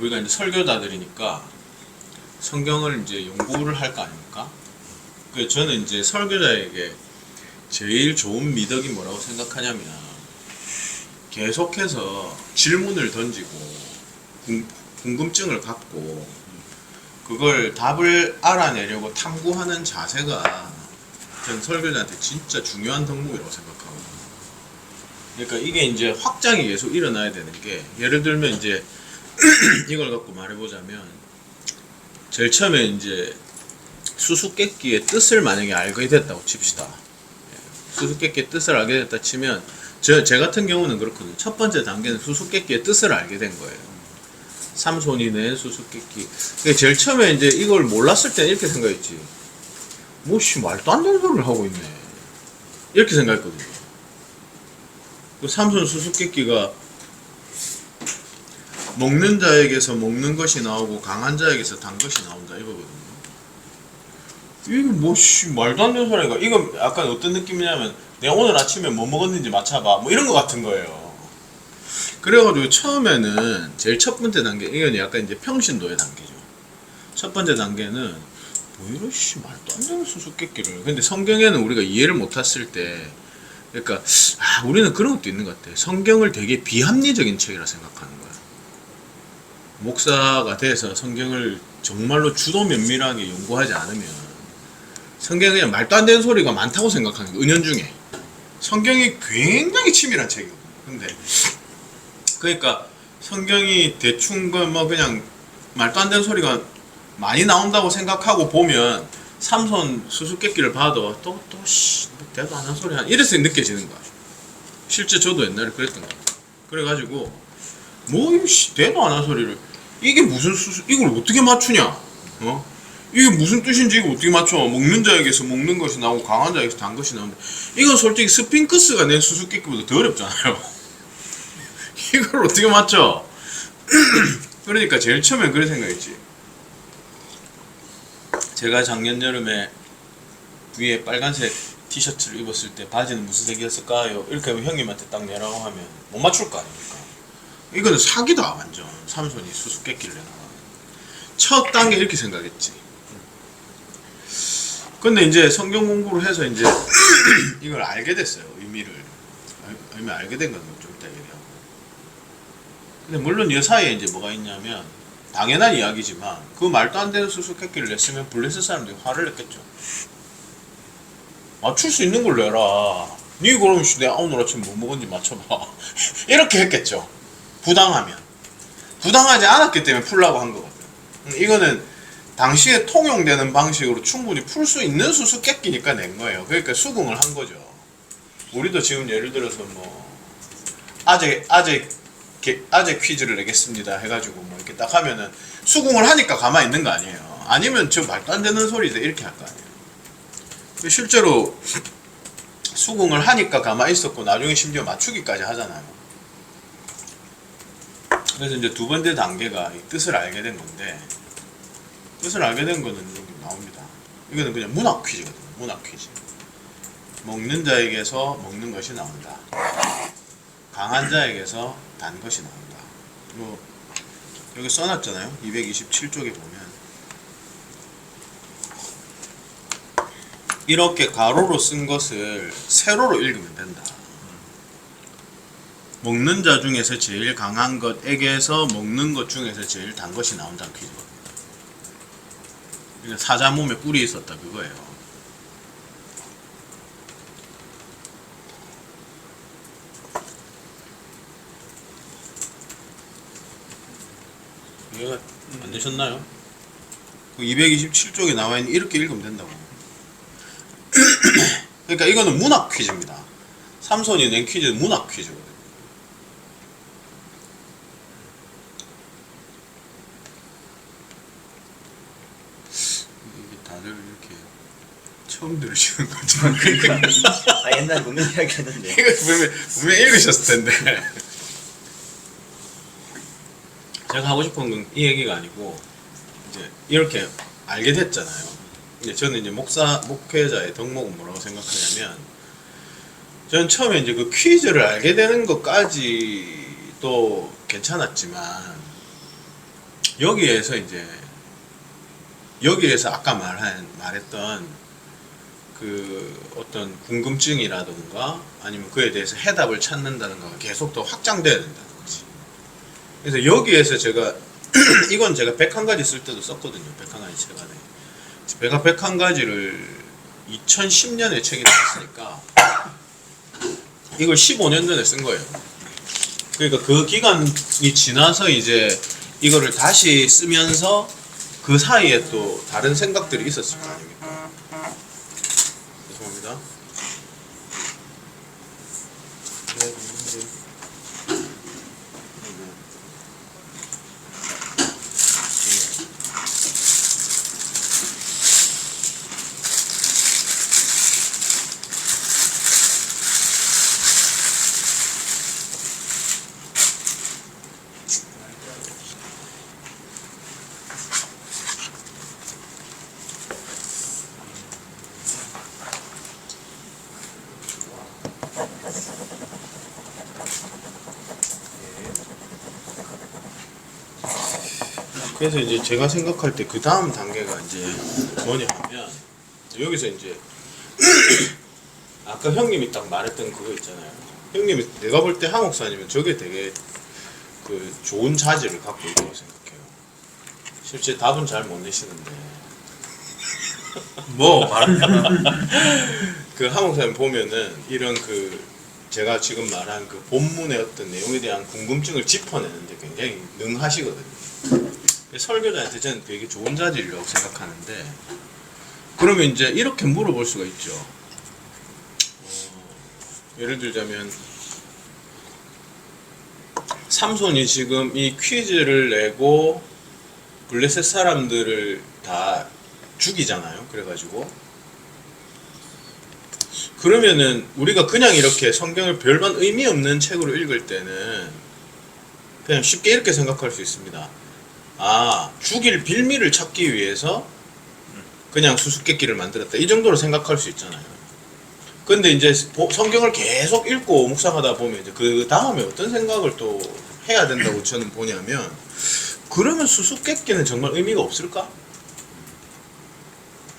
우리가 이제 설교자들이니까 성경을 이제 연구를 할 거 아닙니까? 그 저는 이제 설교자에게 제일 좋은 미덕이 뭐라고 생각하냐면 계속해서 질문을 던지고 궁금증을 갖고 그걸 답을 알아내려고 탐구하는 자세가 전 설교자한테 진짜 중요한 덕목이라고 생각하거든요. 그러니까 이게 이제 확장이 계속 일어나야 되는 게, 예를 들면 이제 이걸 갖고 말해보자면, 제일 처음에 이제 수수께끼의 뜻을 만약에 알게 됐다고 칩시다. 수수께끼의 뜻을 알게 됐다 치면, 제 같은 경우는 그렇거든요. 첫 번째 단계는 수수께끼의 뜻을 알게 된 거예요. 삼손이 낸 수수께끼. 제일 처음에 이제 이걸 몰랐을 때는 이렇게 생각했지. 뭐씨 말도 안 되는 소리를 하고 있네. 이렇게 생각했거든요. 그 삼손 수수께끼가 먹는 자에게서 먹는 것이 나오고 강한 자에게서 단 것이 나온다 이거거든요. 이게 뭐씨 말도 안 되는 소리가. 이거 약간 어떤 느낌이냐면 내가 오늘 아침에 뭐 먹었는지 맞춰봐 뭐 이런 거 같은 거예요. 그래가지고 처음에는 제일 첫 번째 단계, 이건 약간 이제 평신도의 단계죠. 첫 번째 단계는 뭐 이런 씨 말도 안 되는 수수께끼를. 근데 성경에는 우리가 이해를 못했을 때, 그러니까 우리는 그런 것도 있는 것 같아. 성경을 되게 비합리적인 책이라 생각하는 거야. 목사가 돼서 성경을 정말로 주도 면밀하게 연구하지 않으면 성경은 그냥 말도 안 되는 소리가 많다고 생각하는 거야. 은연중에 성경이 굉장히 치밀한 책이거든. 근데 그러니까 성경이 대충 뭐 그냥 말도 안 되는 소리가 많이 나온다고 생각하고 보면 삼손 수수께끼를 봐도 또 대도 안 한 소리 이래서 느껴지는 거야. 실제 저도 옛날에 그랬던 거야. 그래가지고 뭐 대도 안 한 소리를, 이게 무슨 이걸 어떻게 맞추냐? 이게 무슨 뜻인지 이거 어떻게 맞춰? 먹는 자에게서 먹는 것이 나오고 강한 자에게서 단 것이 나오는데, 이건 솔직히 스핑크스가 낸 수수께끼보다 더 어렵잖아요. 이걸 어떻게 맞춰? 그러니까 제일 처음에 그런 생각했지. 제가 작년 여름에 위에 빨간색 티셔츠를 입었을 때 바지는 무슨 색이었을까요? 이렇게 하면 형님한테 딱 내라고 하면 못 맞출 거 아닙니까? 이거는 사기다 완전. 삼손이 수수께끼를 내놔. 첫 단계 이렇게 생각했지. 근데 이제 성경 공부를 해서 이제 이걸 알게 됐어요. 의미를 알게 된 건 좀 이따 얘기하고. 근데 물론 이 사이에 이제 뭐가 있냐면, 당연한 이야기지만 그 말도 안 되는 수수께끼를 냈으면 블레셋 사람들이 화를 냈겠죠. 맞출 수 있는 걸 내라. 니 그럼 내가 오늘 아침 뭐 먹었는지 맞춰봐. 이렇게 했겠죠. 부당하지 않았기 때문에 풀라고 한 거거든. 이거는 당시에 통용되는 방식으로 충분히 풀 수 있는 수수께끼니까 낸 거예요. 그러니까 수긍을 한 거죠. 우리도 지금 예를 들어서 뭐 아재 퀴즈를 내겠습니다 해가지고 뭐 이렇게 딱 하면은 수긍을 하니까 가만히 있는 거 아니에요. 아니면 저 말도 안 되는 소리다 이렇게 할 거 아니에요. 실제로 수긍을 하니까 가만히 있었고 나중에 심지어 맞추기까지 하잖아요. 그래서 이제 두 번째 단계가 이 뜻을 알게 된 건데, 뜻을 알게 된 거는 여기 나옵니다. 이거는 그냥 문학 퀴즈거든요. 문학 퀴즈. 먹는 자에게서 먹는 것이 나온다. 강한 자에게서 단 것이 나온다. 뭐 여기 써놨잖아요. 227쪽에 보면 이렇게 가로로 쓴 것을 세로로 읽으면 된다. 먹는 자 중에서 제일 강한 것에게서 먹는 것 중에서 제일 단 것이 나온다는 퀴즈거든요. 그러니까 사자 몸에 뿔이 있었다 그거예요. 이해가 안 되셨나요? 그 227쪽에 나와 있는 이렇게 읽으면 된다고. 그러니까 이거는 문학 퀴즈입니다. 삼손이 낸 퀴즈는 문학 퀴즈거든요. 이게 다들 이렇게 처음 들으시는 거죠? 그러니까 옛날에 분명 이야기 했는데 이거 분명 읽으셨을 텐데. 제가 하고 싶은 건 이 얘기가 아니고, 이제 이렇게 알게 됐잖아요. 이제 저는 이제 목회자의 덕목은 뭐라고 생각하냐면, 저는 처음에 이제 그 퀴즈를 알게 되는 것까지도 괜찮았지만, 여기에서 이제 여기에서 아까 말했던 그 어떤 궁금증이라든가 아니면 그에 대해서 해답을 찾는다든가 계속 더 확장돼야 된다는 거지. 그래서 여기에서 제가 이건 제가 101가지 쓸 때도 썼거든요. 101가지 책안에. 제가 101가지를 2010년에 책이 나왔으니까 이걸 15년 전에 쓴 거예요. 그러니까 그 기간이 지나서 이제 이거를 다시 쓰면서 그 사이에 또 다른 생각들이 있었을 거 아닙니까? 죄송합니다. 그래서 이제 제가 생각할 때 그 다음 단계가 이제 뭐냐 하면 여기서 이제 아까 형님이 딱 말했던 그거 있잖아요. 형님이 내가 볼 때 한옥사님은 저게 되게 그 좋은 자질을 갖고 있다고 생각해요. 실제 답은 잘 못 내시는데 뭐 말하면 그 한옥사님 보면은 이런 그 제가 지금 말한 그 본문의 어떤 내용에 대한 궁금증을 짚어내는데 굉장히 능하시거든요. 설교자한테 저는 되게 좋은 자질이라고 생각하는데 그러면 이제 이렇게 물어볼 수가 있죠. 예를 들자면 삼손이 지금 이 퀴즈를 내고 블레셋 사람들을 다 죽이잖아요. 그래가지고 그러면은 우리가 그냥 이렇게 성경을 별반 의미 없는 책으로 읽을 때는 그냥 쉽게 이렇게 생각할 수 있습니다. 아, 죽일 빌미를 찾기 위해서 그냥 수수께끼를 만들었다. 이 정도로 생각할 수 있잖아요. 근데 이제 성경을 계속 읽고 묵상하다 보면 이제 그 다음에 어떤 생각을 또 해야 된다고 저는 보냐면 그러면 수수께끼는 정말 의미가 없을까?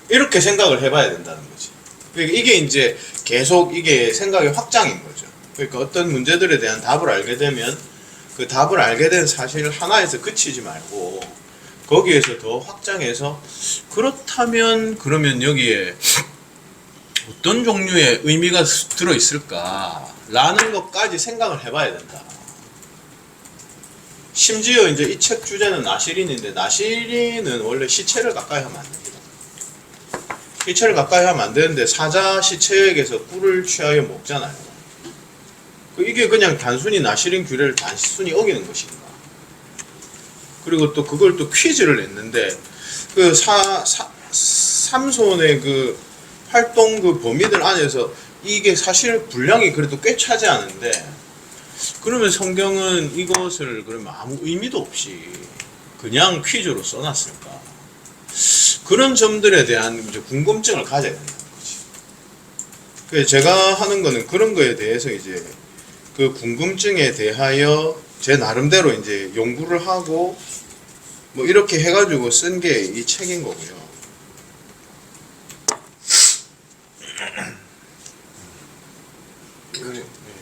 이렇게 생각을 해봐야 된다는 거지. 그러니까 이게 이제 계속 이게 생각의 확장인 거죠. 그러니까 어떤 문제들에 대한 답을 알게 되면 그 답을 알게 된 사실 하나에서 그치지 말고 거기에서 더 확장해서 그렇다면 그러면 여기에 어떤 종류의 의미가 들어있을까 라는 것까지 생각을 해봐야 된다. 심지어 이제 이 책 주제는 나시린인데 나시린은 원래 시체를 가까이 하면 안 됩니다. 시체를 가까이 하면 안 되는데 사자 시체에게서 꿀을 취하여 먹잖아요. 이게 그냥 단순히 나시린 규례를 단순히 어기는 것인가? 그리고 또 그걸 또 퀴즈를 냈는데 그 삼손의 그 활동 그 범위들 안에서 이게 사실 분량이 그래도 꽤 차지하는데 그러면 성경은 이것을 그러면 아무 의미도 없이 그냥 퀴즈로 써놨을까? 그런 점들에 대한 이제 궁금증을 가져야 된다는 거지. 그래서 제가 하는 거는 그런 거에 대해서 이제 그 궁금증에 대하여 제 나름대로 이제 연구를 하고 뭐 이렇게 해가지고 쓴 게 이 책인 거고요.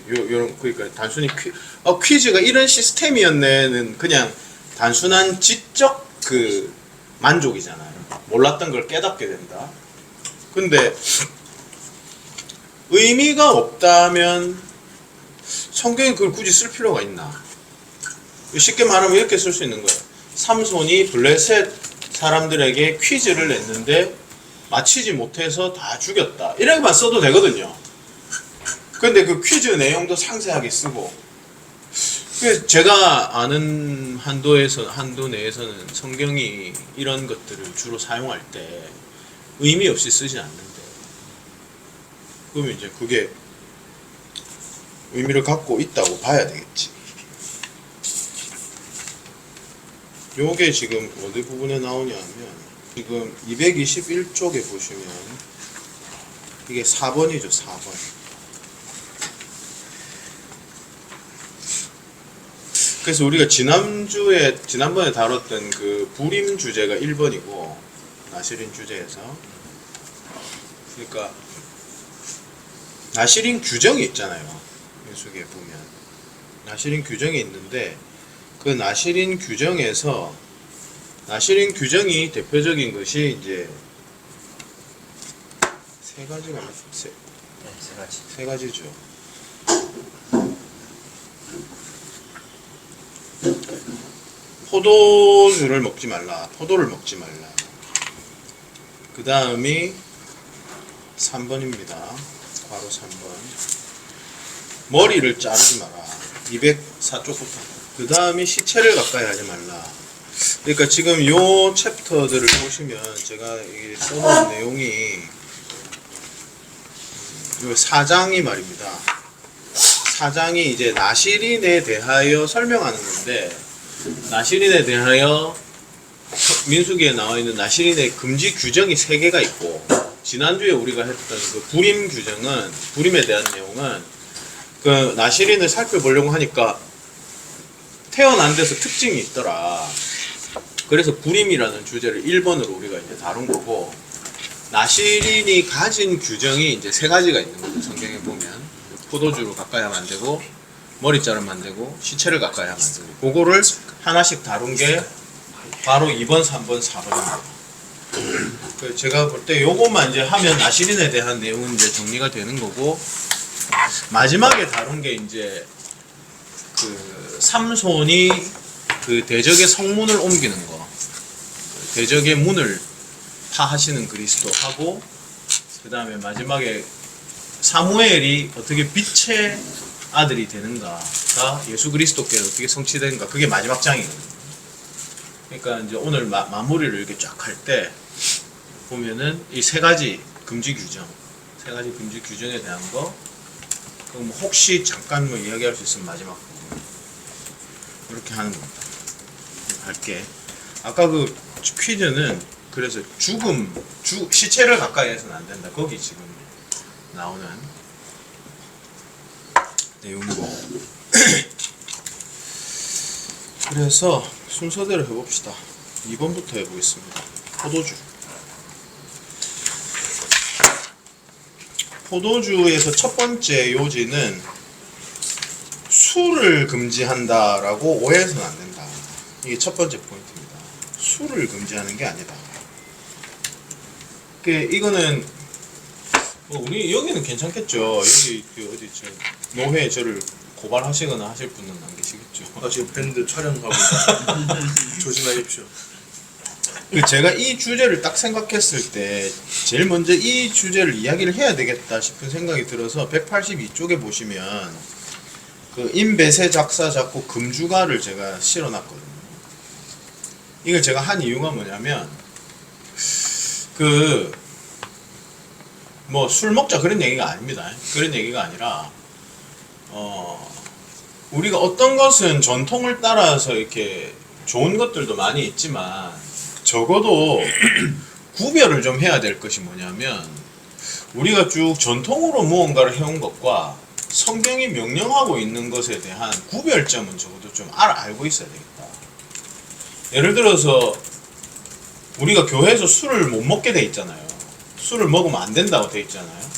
요런 그러니까 단순히 퀴즈가 이런 시스템이었네는 그냥 단순한 지적 그 만족이잖아요. 몰랐던 걸 깨닫게 된다. 근데 의미가 없다면 성경이 그걸 굳이 쓸 필요가 있나? 쉽게 말하면 이렇게 쓸 수 있는 거예요. 삼손이 블레셋 사람들에게 퀴즈를 냈는데 맞히지 못해서 다 죽였다. 이렇게만 써도 되거든요. 근데 그 퀴즈 내용도 상세하게 쓰고. 그래서 제가 아는 한도 내에서는 성경이 이런 것들을 주로 사용할 때 의미 없이 쓰지 않는데. 그러면 이제 그게 의미를 갖고 있다고 봐야 되겠지. 요게 지금 어디 부분에 나오냐 하면 지금 221쪽에 보시면 이게 4번이죠. 4번. 그래서 우리가 지난번에 다뤘던 그 불임 주제가 1번이고 나시린 주제에서 그러니까 나시린 규정이 있잖아요. 민수기에 보면 나시린 규정이 있는데 그 나시린 규정에서 나시린 규정이 대표적인 것이 이제 세 가지가 네, 세 가지. 세 가지죠. 포도주를 먹지 말라. 포도를 먹지 말라. 그 다음이 3번입니다. 괄호 3번. 머리를 자르지 마라. 204쪽부터. 그 다음이 시체를 가까이 하지 말라. 그러니까 지금 요 챕터들을 보시면 제가 이게 써놓은 내용이 요 4장이 말입니다. 4장이 이제 나시린에 대하여 설명하는 건데 나시린에 대하여 민수기에 나와 있는 나시린의 금지 규정이 3개가 있고 지난주에 우리가 했던 그 불임 규정은 불임에 대한 내용은 그 나시린을 살펴보려고 하니까 태어난 데서 특징이 있더라. 그래서 불임이라는 주제를 1번으로 우리가 이제 다룬 거고 나시린이 가진 규정이 이제 3가지가 있는 거죠. 성경에 보면 포도주를 가까이 하면 안 되고 머리 자르면 안 되고 시체를 가까이 하면 안 되고 그거를 하나씩 다룬 게 바로 2번, 3번, 4번입니다. 제가 볼 때 요것만 이제 하면 나시린에 대한 내용은 이제 정리가 되는 거고 마지막에 다룬 게 이제 그 삼손이 그 대적의 성문을 옮기는 거 대적의 문을 파하시는 그리스도하고 그 다음에 마지막에 사무엘이 어떻게 빛의 아들이 되는가가 예수 그리스도께 어떻게 성취되는가 그게 마지막 장이거든요. 그러니까 이제 오늘 마무리를 이렇게 쫙 할 때 보면은 이 3가지 금지 규정, 3가지 금지 규정에 대한 거 그럼 뭐 혹시 잠깐 뭐 이야기할 수 있으면 마지막 부분 이렇게 하는 겁니다. 할게. 아까 그 퀴즈는 그래서 시체를 가까이 해서는 안 된다. 거기 지금 나오는 내용이고. 그래서 순서대로 해봅시다. 2번부터 해보겠습니다. 포도주. 포도주에서 첫 번째 요지는 술을 금지한다라고 오해해서는 안 된다. 이게 첫 번째 포인트입니다. 술을 금지하는 게 아니다. 이거는 우리 여기는 괜찮겠죠. 여기 그 어디 저 노회 저를 고발하시거나 하실 분은 안 계시겠죠. 지금 밴드 촬영하고 있어요. 조심하십시오. 제가 이 주제를 딱 생각했을 때 제일 먼저 이 주제를 이야기를 해야 되겠다 싶은 생각이 들어서 182쪽에 보시면 그 임배세 작사 작곡 금주가를 제가 실어놨거든요. 이걸 제가 한 이유가 뭐냐면 뭐 술 먹자 그런 얘기가 아닙니다. 그런 얘기가 아니라 우리가 어떤 것은 전통을 따라서 이렇게 좋은 것들도 많이 있지만 적어도 구별을 좀 해야 될 것이 뭐냐면 우리가 쭉 전통으로 무언가를 해온 것과 성경이 명령하고 있는 것에 대한 구별점은 적어도 좀 알고 있어야 되겠다. 예를 들어서 우리가 교회에서 술을 못 먹게 돼 있잖아요. 술을 먹으면 안 된다고 돼 있잖아요.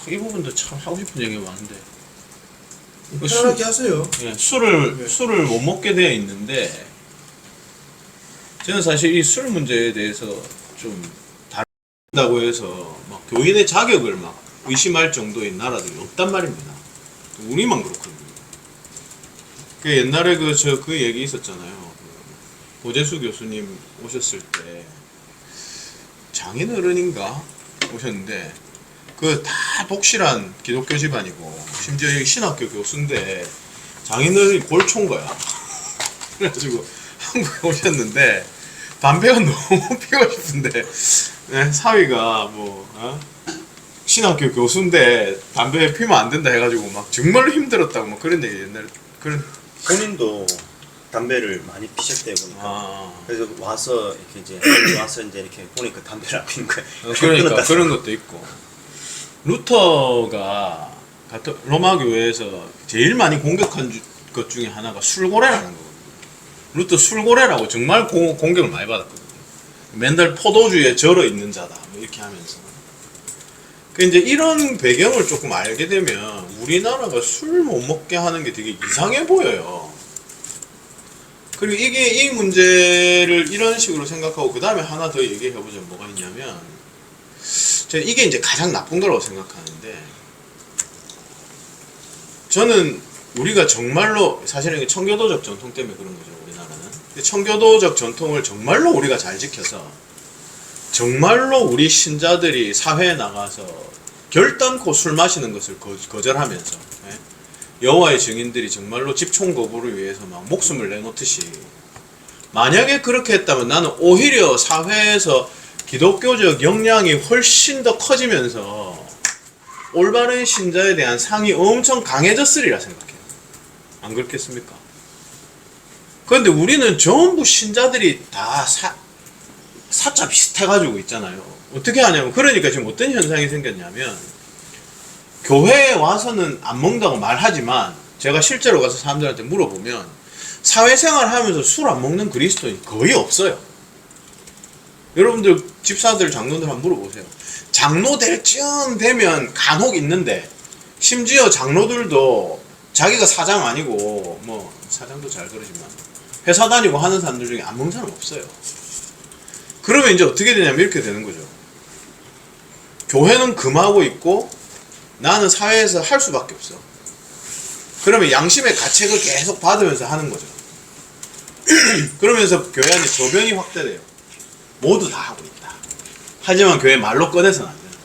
이 부분도 참 하고 싶은 얘기가 많은데 편하게 하세요. 예, 술을 못 먹게 되어 있는데 저는 사실 이 술 문제에 대해서 좀 다른다고 해서 막 교인의 자격을 막 의심할 정도의 나라들이 없단 말입니다. 우리만 그렇거든요. 옛날에 그 얘기 있었잖아요. 고재수 교수님 오셨을 때 장인어른인가 오셨는데 다 독실한 기독교 집안이고 심지어 여기 신학교 교수인데 장인어른이 골초인 거야. 그래가지고 한국에 오셨는데 담배가 너무 피우고 싶은데 사위가 신학교 교수인데 담배 피우면 안 된다 해가지고 막 정말로 힘들었다고 막 그런 얘기 옛날에 본인도 담배를 많이 피셨대요 보니까. 그래서 와서 이렇게 이렇게 보니까 담배를 안 피는 거예요. 그러니까 그런 것도 있고 루터가 로마 교회에서 제일 많이 공격한 것 중에 하나가 술고래라는 거거든요. 루터 술고래라고 정말 공격을 많이 받았거든요. 맨날 포도주에 절어 있는 자다 뭐 이렇게 하면서. 그 이제 이런 배경을 조금 알게 되면 우리나라가 술 못 먹게 하는 게 되게 이상해 보여요. 그리고 이게 이 문제를 이런 식으로 생각하고 그 다음에 하나 더 얘기해보자면 뭐가 있냐면 제가 이게 이제 가장 나쁜 거라고 생각하는데 저는 우리가 정말로 사실은 이게 청교도적 전통 때문에 그런 거죠 우리나라는. 근데 청교도적 전통을 정말로 우리가 잘 지켜서 정말로 우리 신자들이 사회에 나가서 결단코 술 마시는 것을 거절하면서 예? 여호와의 증인들이 정말로 집총 거부를 위해서 막 목숨을 내놓듯이 만약에 그렇게 했다면 나는 오히려 사회에서 기독교적 역량이 훨씬 더 커지면서 올바른 신자에 대한 상이 엄청 강해졌으리라 생각해요. 안 그렇겠습니까? 그런데 우리는 전부 신자들이 다 사자 비슷해가지고 있잖아요. 어떻게 하냐면 그러니까 지금 어떤 현상이 생겼냐면 교회에 와서는 안 먹는다고 말하지만 제가 실제로 가서 사람들한테 물어보면 사회생활 하면서 술 안 먹는 그리스도인이 거의 없어요. 여러분들 집사들 장로들 한번 물어보세요. 장로 될 쯤 되면 간혹 있는데 심지어 장로들도 자기가 사장 아니고 뭐 사장도 잘 그러지만 회사 다니고 하는 사람들 중에 안 먹는 사람 없어요. 그러면 이제 어떻게 되냐면 이렇게 되는 거죠. 교회는 금하고 있고 나는 사회에서 할 수밖에 없어. 그러면 양심의 가책을 계속 받으면서 하는 거죠. 그러면서 교회 안에 저변이 확대돼요. 모두 다 하고 있다. 하지만 교회 말로 꺼내서는 안 된다.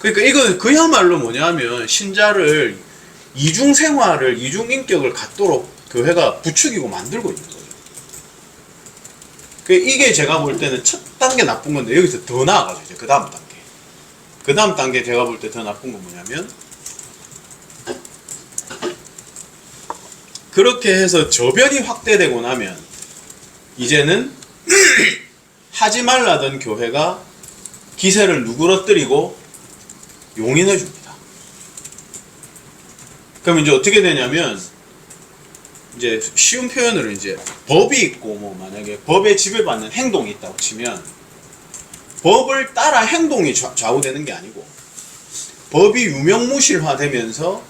그러니까 이건 그야말로 뭐냐면 신자를 이중생활을 이중인격을 갖도록 교회가 부추기고 만들고 있는 거죠. 이게 제가 볼 때는 첫 단계 나쁜 건데 여기서 더 나아가죠. 이제 그 다음 단계. 그 다음 단계 제가 볼 때 더 나쁜 건 뭐냐면 그렇게 해서 저변이 확대되고 나면 이제는 하지 말라던 교회가 기세를 누그러뜨리고 용인해 줍니다. 그럼 이제 어떻게 되냐면 이제 쉬운 표현으로 이제 법이 있고 뭐 만약에 법에 지배받는 행동이 있다고 치면 법을 따라 행동이 좌우되는 게 아니고 법이 유명무실화 되면서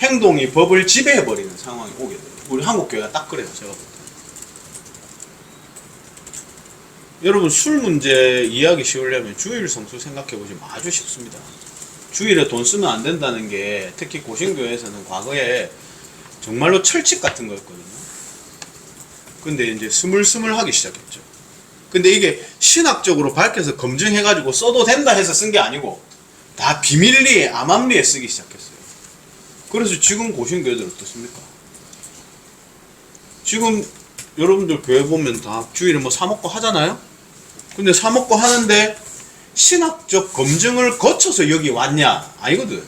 행동이 법을 지배해버리는 상황이 오게 돼요. 우리 한국교회가 딱 그래요. 제가 볼 때. 여러분 술 문제 이해하기 쉬우려면 주일 성수 생각해보시면 아주 쉽습니다. 주일에 돈 쓰면 안 된다는 게 특히 고신교회에서는 과거에 정말로 철칙 같은 거였거든요. 근데 이제 스물스물 하기 시작했죠. 근데 이게 신학적으로 밝혀서 검증해가지고 써도 된다 해서 쓴 게 아니고 다 비밀리에 암암리에 쓰기 시작했어요. 그래서 지금 고신교회들 어떻습니까? 지금 여러분들 교회 보면 다 주일에 뭐 사먹고 하잖아요? 근데 사먹고 하는데 신학적 검증을 거쳐서 여기 왔냐? 아니거든.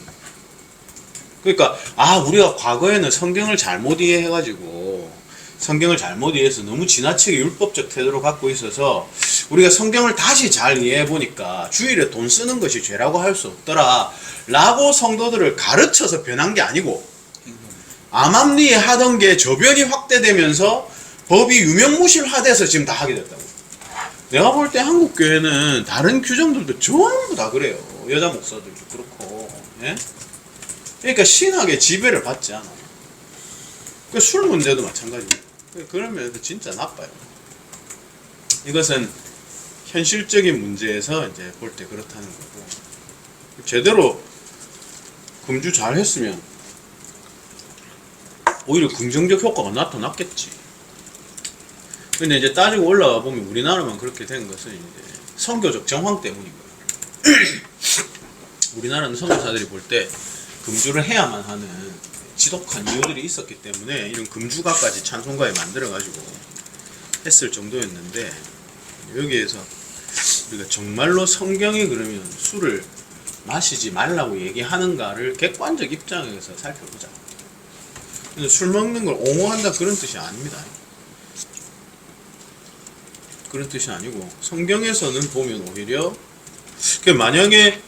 그러니까 우리가 과거에는 성경을 잘못 이해해가지고 성경을 잘못 이해해서 너무 지나치게 율법적 태도를 갖고 있어서 우리가 성경을 다시 잘 이해해보니까 주일에 돈 쓰는 것이 죄라고 할 수 없더라 라고 성도들을 가르쳐서 변한 게 아니고 암암리에 하던 게 저변이 확대되면서 법이 유명무실화돼서 지금 다 하게 됐다고. 내가 볼 때 한국교회는 다른 규정들도 전부 다 그래요. 여자 목사들도 그렇고. 예? 그러니까 신학의 지배를 받지 않아. 술 문제도 마찬가지예요. 그러면 진짜 나빠요. 이것은 현실적인 문제에서 이제 볼 때 그렇다는 거고, 제대로 금주 잘 했으면 오히려 긍정적 효과가 나타났겠지. 근데 이제 따지고 올라가 보면 우리나라만 그렇게 된 것은 이제 선교적 정황 때문인 거예요. 우리나라는 선교사들이 볼 때 금주를 해야만 하는 지독한 이유들이 있었기 때문에 이런 금주가까지 찬송가에 만들어가지고 했을 정도였는데, 여기에서 우리가 정말로 성경이 그러면 술을 마시지 말라고 얘기하는가를 객관적 입장에서 살펴보자. 근데 술 먹는 걸 옹호한다 그런 뜻이 아닙니다. 그런 뜻이 아니고 성경에서는 보면 오히려 만약에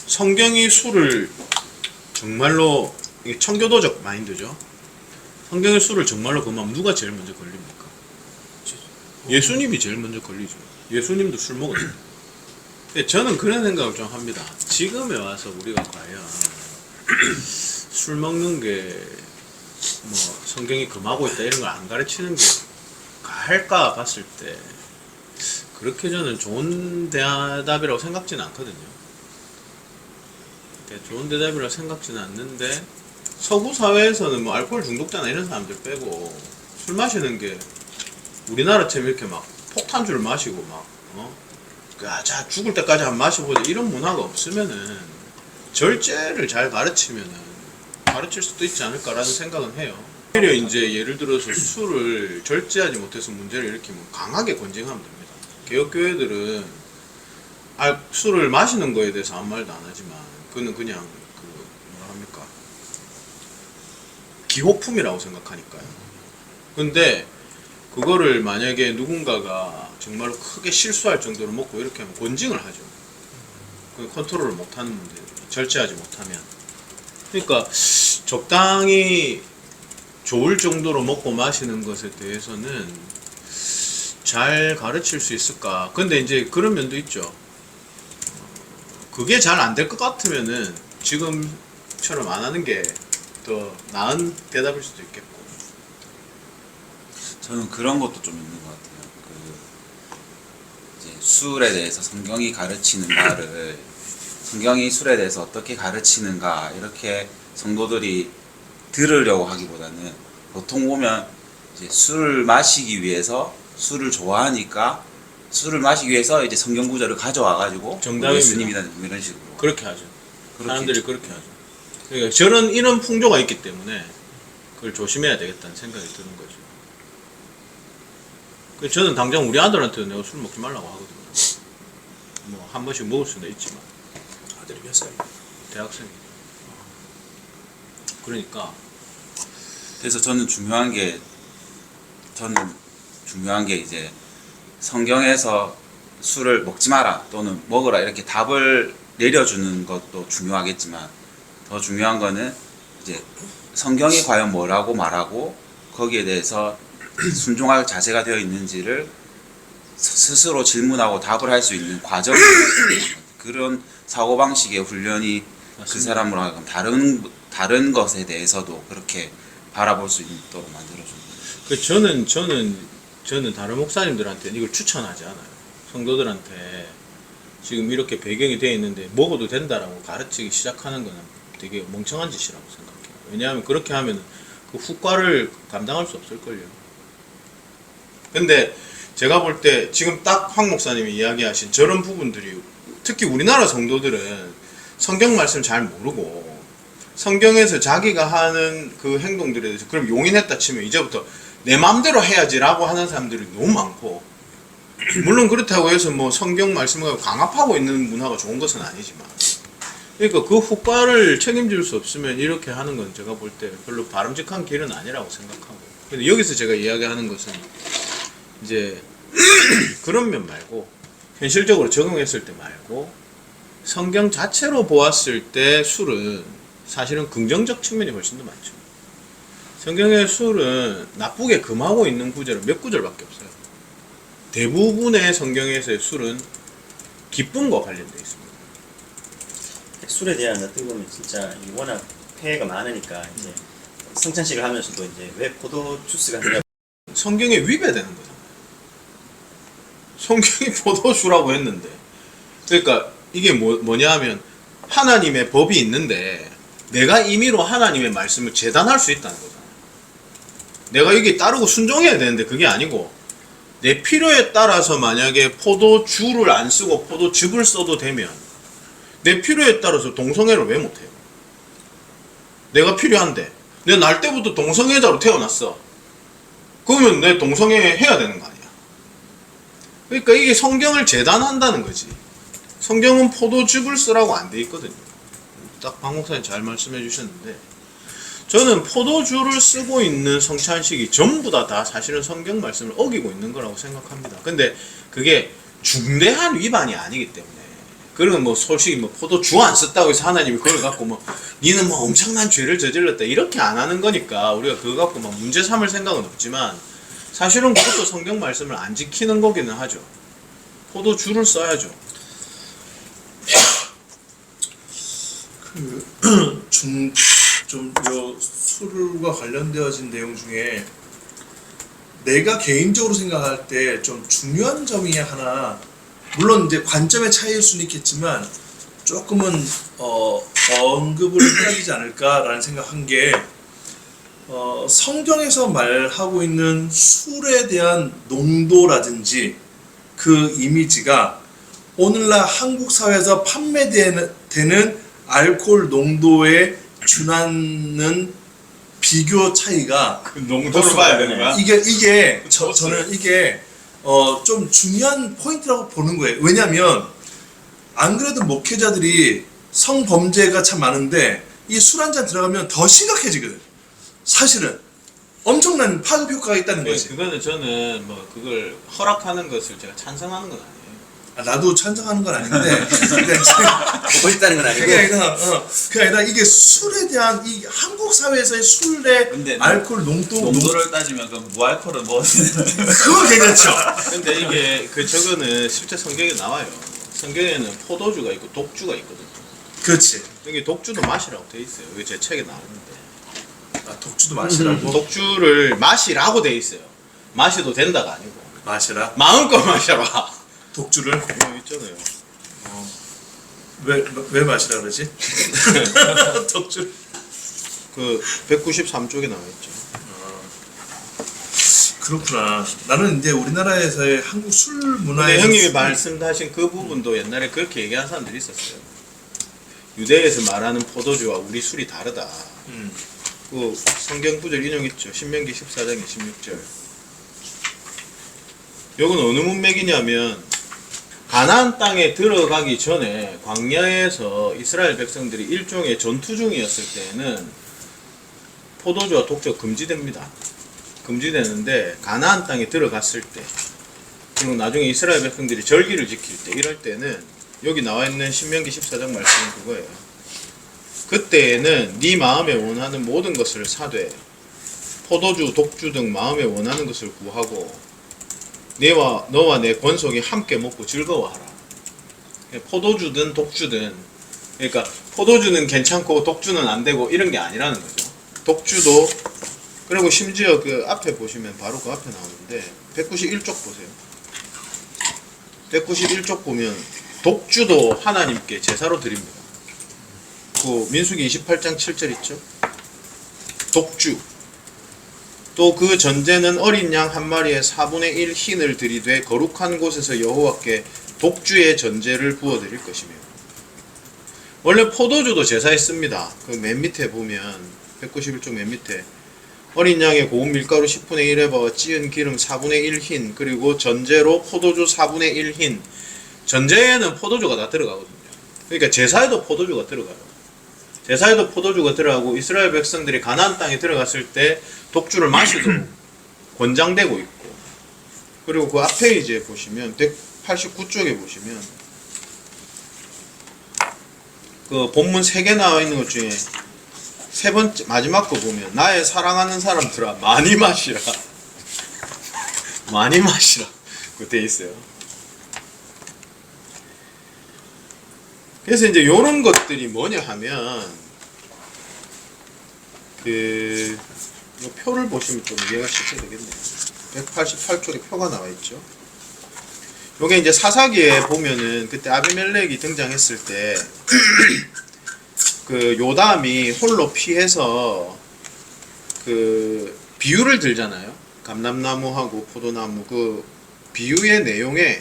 성경이 술을 정말로 이게 청교도적 마인드죠. 성경의 술을 정말로 금하면 누가 제일 먼저 걸립니까? 예수님이 제일 먼저 걸리죠. 예수님도 술 먹었어요. 근데 저는 그런 생각을 좀 합니다. 지금에 와서 우리가 과연 술 먹는 게 뭐 성경이 금하고 있다 이런 걸 안 가르치는 게 할까 봤을 때 그렇게 저는 좋은 대답이라고 생각지는 않거든요. 좋은 대답이라고 생각지는 않는데 서구 사회에서는 뭐 알코올 중독자나 이런 사람들 빼고 술 마시는 게 우리나라처럼 이렇게 막 폭탄주를 마시고 막 자 죽을 때까지 한 마셔보자 이런 문화가 없으면은 절제를 잘 가르치면은 가르칠 수도 있지 않을까라는 생각은 해요. 오히려 이제 예를 들어서 술을 절제하지 못해서 문제를 일으키면 강하게 권징하면 됩니다. 개혁교회들은 술을 마시는 거에 대해서 아무 말도 안 하지만 그는 그냥 뭐라 합니까? 기호품이라고 생각하니까요. 근데 그거를 만약에 누군가가 정말로 크게 실수할 정도로 먹고 이렇게 하면 권징을 하죠. 그 컨트롤을 못하는 문제, 절제하지 못하면. 그러니까 적당히 좋을 정도로 먹고 마시는 것에 대해서는 잘 가르칠 수 있을까? 근데 이제 그런 면도 있죠. 그게 잘 안 될 것 같으면은 지금처럼 안 하는 게 더 나은 대답일 수도 있겠고. 저는 그런 것도 좀 있는 것 같아요. 이제 술에 대해서 성경이 가르치는 바를 성경이 술에 대해서 어떻게 가르치는가 이렇게 성도들이 들으려고 하기보다는 보통 보면 이제 술을 마시기 위해서 술을 좋아하니까 술을 마시기 위해서 이제 성경 구절을 가져와 가지고 정답입니다. 예수님이나 이런 식으로 그렇게 하죠. 그렇게 사람들이 그렇게 하죠. 그러니까 이런 풍조가 있기 때문에 그걸 조심해야 되겠다는 생각이 드는 거죠. 그래서 저는 당장 우리 아들한테도 내가 술 먹지 말라고 하거든요. 뭐 한 번씩 먹을 수는 있지만 아들이 몇 살이에요? 대학생이. 그러니까 그래서 저는 중요한 게 이제 성경에서 술을 먹지 마라 또는 먹으라 이렇게 답을 내려주는 것도 중요하겠지만 더 중요한 거는 이제 성경이 과연 뭐라고 말하고 거기에 대해서 순종할 자세가 되어 있는지를 스스로 질문하고 답을 할 수 있는 과정이 그런 사고방식의 훈련이 맞습니다. 그 사람으로 하여금 다른 것에 대해서도 그렇게 바라볼 수 있도록 만들어줍니다. 저는 다른 목사님들한테 이걸 추천하지 않아요. 성도들한테 지금 이렇게 배경이 되어 있는데 먹어도 된다라고 가르치기 시작하는 거는 되게 멍청한 짓이라고 생각해요. 왜냐하면 그렇게 하면 그 후과를 감당할 수 없을걸요. 근데 제가 볼 때 지금 딱 황 목사님이 이야기하신 저런 부분들이 특히 우리나라 성도들은 성경 말씀 잘 모르고 성경에서 자기가 하는 그 행동들에 대해서 그럼 용인했다 치면 이제부터 내 마음대로 해야지라고 하는 사람들이 너무 많고 물론 그렇다고 해서 뭐 성경 말씀을 강압하고 있는 문화가 좋은 것은 아니지만 그러니까 그 후과를 책임질 수 없으면 이렇게 하는 건 제가 볼 때 별로 바람직한 길은 아니라고 생각하고 근데 여기서 제가 이야기하는 것은 이제 그런 면 말고 현실적으로 적용했을 때 말고 성경 자체로 보았을 때 술은 사실은 긍정적 측면이 훨씬 더 많죠. 성경의 술은 나쁘게 금하고 있는 구절은 몇 구절밖에 없어요. 대부분의 성경에서의 술은 기쁨과 관련되어 있습니다. 술에 대한 어떻게 보면 진짜 워낙 폐해가 많으니까 이제 성찬식을 하면서도 이제 왜 포도 주스가 되냐 성경에 위배되는 거잖아요. 성경이 포도주라고 했는데 그러니까 이게 뭐냐 하면 하나님의 법이 있는데 내가 임의로 하나님의 말씀을 재단할 수 있다는 거잖아요. 내가 이게 따르고 순종해야 되는데 그게 아니고 내 필요에 따라서 만약에 포도주를 안 쓰고 포도즙을 써도 되면 내 필요에 따라서 동성애를 왜 못해요? 내가 필요한데 내가 날 때부터 동성애자로 태어났어. 그러면 내 동성애 해야 되는 거 아니야? 그러니까 이게 성경을 재단한다는 거지. 성경은 포도즙을 쓰라고 안 돼 있거든요. 딱 박 목사님 잘 말씀해 주셨는데 저는 포도주를 쓰고 있는 성찬식이 전부 다 사실은 성경 말씀을 어기고 있는 거라고 생각합니다. 근데 그게 중대한 위반이 아니기 때문에 그리고 뭐 솔직히 뭐 포도주 안 썼다고 해서 하나님이 그걸 갖고 뭐 니는 뭐 엄청난 죄를 저질렀다 이렇게 안 하는 거니까 우리가 그거 갖고 막 문제 삼을 생각은 없지만 사실은 그것도 성경 말씀을 안 지키는 거기는 하죠. 포도주를 써야죠. 좀요 술과 관련되어진 내용 중에 내가 개인적으로 생각할 때 좀 중요한 점이 하나, 물론 이제 관점의 차이일 수는 있겠지만 조금은 언급을 해야 되지 않을까라는 생각한 게 성경에서 말하고 있는 술에 대한 농도라든지 그 이미지가 오늘날 한국 사회에서 판매되는 알코올 농도에 준하는 비교 차이가 그 농도를 봐야 되는 거야? 이게 저는 이게 좀 중요한 포인트라고 보는 거예요. 왜냐면 안 그래도 목회자들이 성범죄가 참 많은데 이 술 한 잔 들어가면 더 심각해지거든. 사실은 엄청난 파급 효과가 있다는 거지. 그거는 저는 뭐 그걸 허락하는 것을 제가 찬성하는 건 아니에요. 나도 찬성하는 건 아닌데 그러니까 먹고 싶다는 건 아니고. 그게 아니라 이게 술에 대한 이 한국 사회에서의 술의 근데 알코올 농도를 따지면 그 무알코올은 뭐 그거 괜찮죠. 근데 이게 저거는 실제 성경에 나와요. 성경에는 포도주가 있고 독주가 있거든요. 그렇지. 여기 독주도 마시라고 돼 있어요. 여기 제 책에 나오는데. 독주도 마시라고. 독주를 마시라고 돼 있어요. 마셔도 된다가 아니고. 마시라. 마음껏 마셔라. 독주를 여기 있잖아요. 왜 마시라 그러지? 독주. 그 193쪽에 나와 있죠. 그렇구나. 나는 이제 우리나라에서의 한국 술 문화의 근데 형님이 말씀하신 그 부분도 옛날에 그렇게 얘기하는 사람들이 있었어요. 유대에서 말하는 포도주와 우리 술이 다르다. 그 성경 구절 인용했죠. 신명기 14장 26절. 이건 어느 문맥이냐면 가나안 땅에 들어가기 전에 광야에서 이스라엘 백성들이 일종의 전투 중이었을 때에는 포도주와 독주가 금지됩니다. 금지되는데 가나안 땅에 들어갔을 때 그리고 나중에 이스라엘 백성들이 절기를 지킬 때 이럴 때는 여기 나와 있는 신명기 14장 말씀은 그거예요. 그때에는 네 마음에 원하는 모든 것을 사되 포도주, 독주 등 마음에 원하는 것을 구하고 너와 내 권속이 함께 먹고 즐거워하라. 포도주든 독주든, 그러니까 포도주는 괜찮고 독주는 안 되고 이런 게 아니라는 거죠. 독주도, 그리고 심지어 그 앞에 보시면 바로 그 앞에 나오는데 191쪽 보세요. 191쪽 보면 독주도 하나님께 제사로 드립니다. 그 민수기 28장 7절 있죠. 독주. 또 그 전제는 어린 양 한 마리에 4분의 1 흰을 들이되 거룩한 곳에서 여호와께 독주의 전제를 부어드릴 것이며. 원래 포도주도 제사했습니다. 그 맨 밑에 보면 191쪽 맨 밑에 어린 양의 고운 밀가루 10분의 1에버 찌은 기름 4분의 1 흰, 그리고 전제로 포도주 4분의 1 흰. 전제에는 포도주가 다 들어가거든요. 그러니까 제사에도 포도주가 들어가요. 제사에도 포도주가 들어가고 이스라엘 백성들이 가나안 땅에 들어갔을 때 독주를 마시도록 권장되고 있고, 그리고 그 앞에 이제 보시면 189쪽에 보시면 그 본문 3개 나와 있는 것 중에 세 번째 마지막 거 보면 나의 사랑하는 사람들아 많이 마시라. 많이 마시라. 그거 돼 있어요. 그래서 이제 요런 것들이 뭐냐 하면 그 표를 보시면 좀 이해가 쉽게 되겠네요. 188쪽에 표가 나와 있죠. 요게 이제 사사기에 보면은 그때 아비멜렉이 등장했을 때 그 요담이 홀로 피해서 그 비유를 들잖아요. 감람나무하고 포도나무 그 비유의 내용에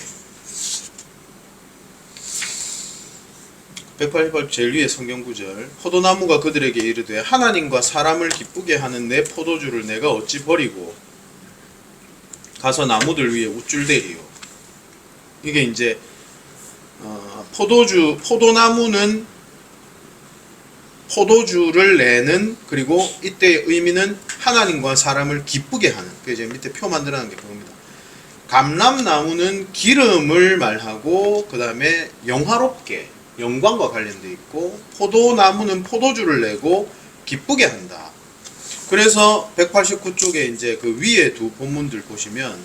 188 제일 위의 성경 구절 포도나무가 그들에게 이르되 하나님과 사람을 기쁘게 하는 내 포도주를 내가 어찌 버리고 가서 나무들 위에 우쭐대리요. 이게 이제 포도나무는 포도주를 내는, 그리고 이때의 의미는 하나님과 사람을 기쁘게 하는. 그 이제 밑에 표 만들어놓은 게 그겁니다. 감람나무는 기름을 말하고 그 다음에 영화롭게 영광과 관련돼 있고 포도나무는 포도주를 내고 기쁘게 한다. 그래서 189쪽에 이제 그 위에 두 본문들 보시면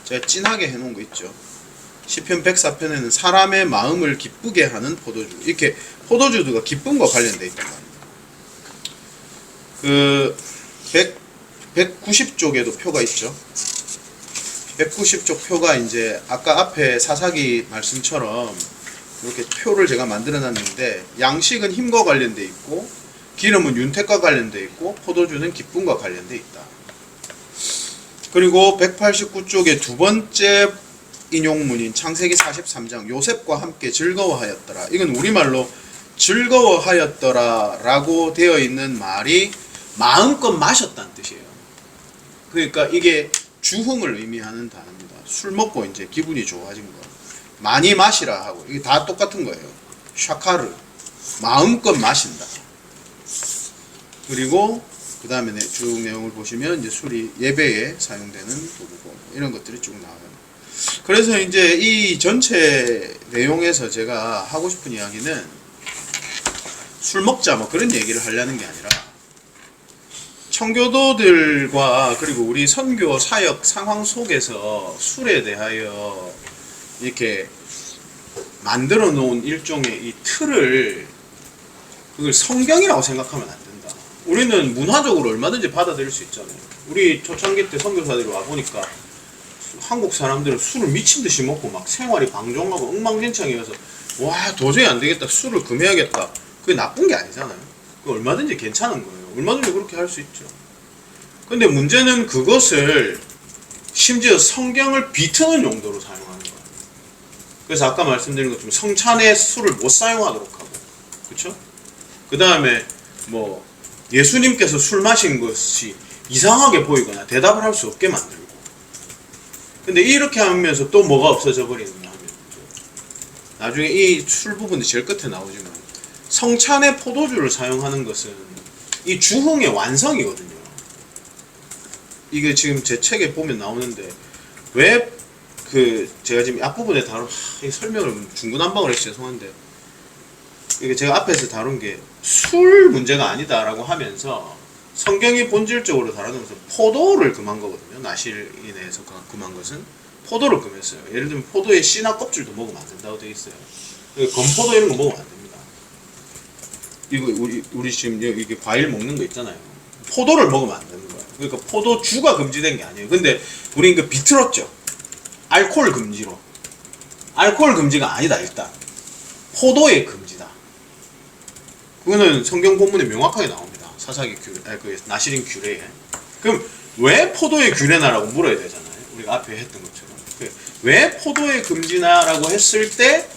제가 진하게 해놓은 거 있죠. 시편 104편에는 사람의 마음을 기쁘게 하는 포도주, 이렇게 포도주가 기쁨과 관련돼 있단 말입니다. 그 190쪽에도 표가 있죠. 190쪽 표가 이제 아까 앞에 사사기 말씀처럼 이렇게 표를 제가 만들어 놨는데, 양식은 힘과 관련돼 있고 기름은 윤택과 관련돼 있고 포도주는 기쁨과 관련돼 있다. 그리고 189쪽의 두 번째 인용문인 창세기 43장 요셉과 함께 즐거워하였더라. 이건 우리말로 즐거워하였더라 라고 되어 있는 말이 마음껏 마셨다는 뜻이에요. 그러니까 이게 주흥을 의미하는 단어입니다. 술 먹고 이제 기분이 좋아진 거. 많이 마시라 하고, 이게 다 똑같은 거예요. 샤카르, 마음껏 마신다. 그리고 그 다음에 쭉 내용을 보시면 이제 술이 예배에 사용되는 도구고 이런 것들이 쭉 나와요. 그래서 이제 이 전체 내용에서 제가 하고 싶은 이야기는 술 먹자 뭐 그런 얘기를 하려는 게 아니라, 청교도들과 그리고 우리 선교 사역 상황 속에서 술에 대하여 이렇게 만들어 놓은 일종의 이 틀을, 그걸 성경이라고 생각하면 안 된다. 우리는 문화적으로 얼마든지 받아들일 수 있잖아요. 우리 초창기 때 선교사들이 와보니까 한국 사람들은 술을 미친 듯이 먹고 막 생활이 방종하고 엉망진창이어서 와 도저히 안 되겠다, 술을 금해야겠다. 그게 나쁜 게 아니잖아요. 그거 얼마든지 괜찮은 거예요. 얼마든지 그렇게 할 수 있죠. 근데 문제는 그것을 심지어 성경을 비트는 용도로 사용하는 거예요. 그래서 아까 말씀드린 것처럼 성찬에 술을 못 사용하도록 하고, 그쵸? 그 다음에 뭐 예수님께서 술 마신 것이 이상하게 보이거나 대답을 할 수 없게 만들고. 근데 이렇게 하면서 또 뭐가 없어져 버리느냐 하면, 나중에 이 술 부분이 제일 끝에 나오지만, 성찬에 포도주를 사용하는 것은 이 주흥의 완성이거든요. 이게 지금 제 책에 보면 나오는데, 왜 제가 지금 앞부분에 다룬 이 설명을 중구난방을 해서 죄송한데, 이게 제가 앞에서 다룬 게 술 문제가 아니다라고 하면서 성경이 본질적으로 다루면서 포도를 금한 거거든요. 나실인에서 금한 것은 포도를 금했어요. 예를 들면 포도의 씨나 껍질도 먹으면 안 된다고 되어 있어요. 건포도 이런 거 먹으면 안 됩니다. 이거 우리 지금 이게 과일 먹는 거 있잖아요. 포도를 먹으면 안 되는 거예요. 그러니까 포도주가 금지된 게 아니에요. 근데 우린 그 비틀었죠. 알코올 금지로. 알코올 금지가 아니다. 일단 포도의 금지다. 그거는 성경 본문에 명확하게 나옵니다. 사사기 규례, 그 나실인 규례에. 그럼 왜 포도의 규례나라고 물어야 되잖아요. 우리가 앞에 했던 것처럼. 왜 포도의 금지나라고 했을 때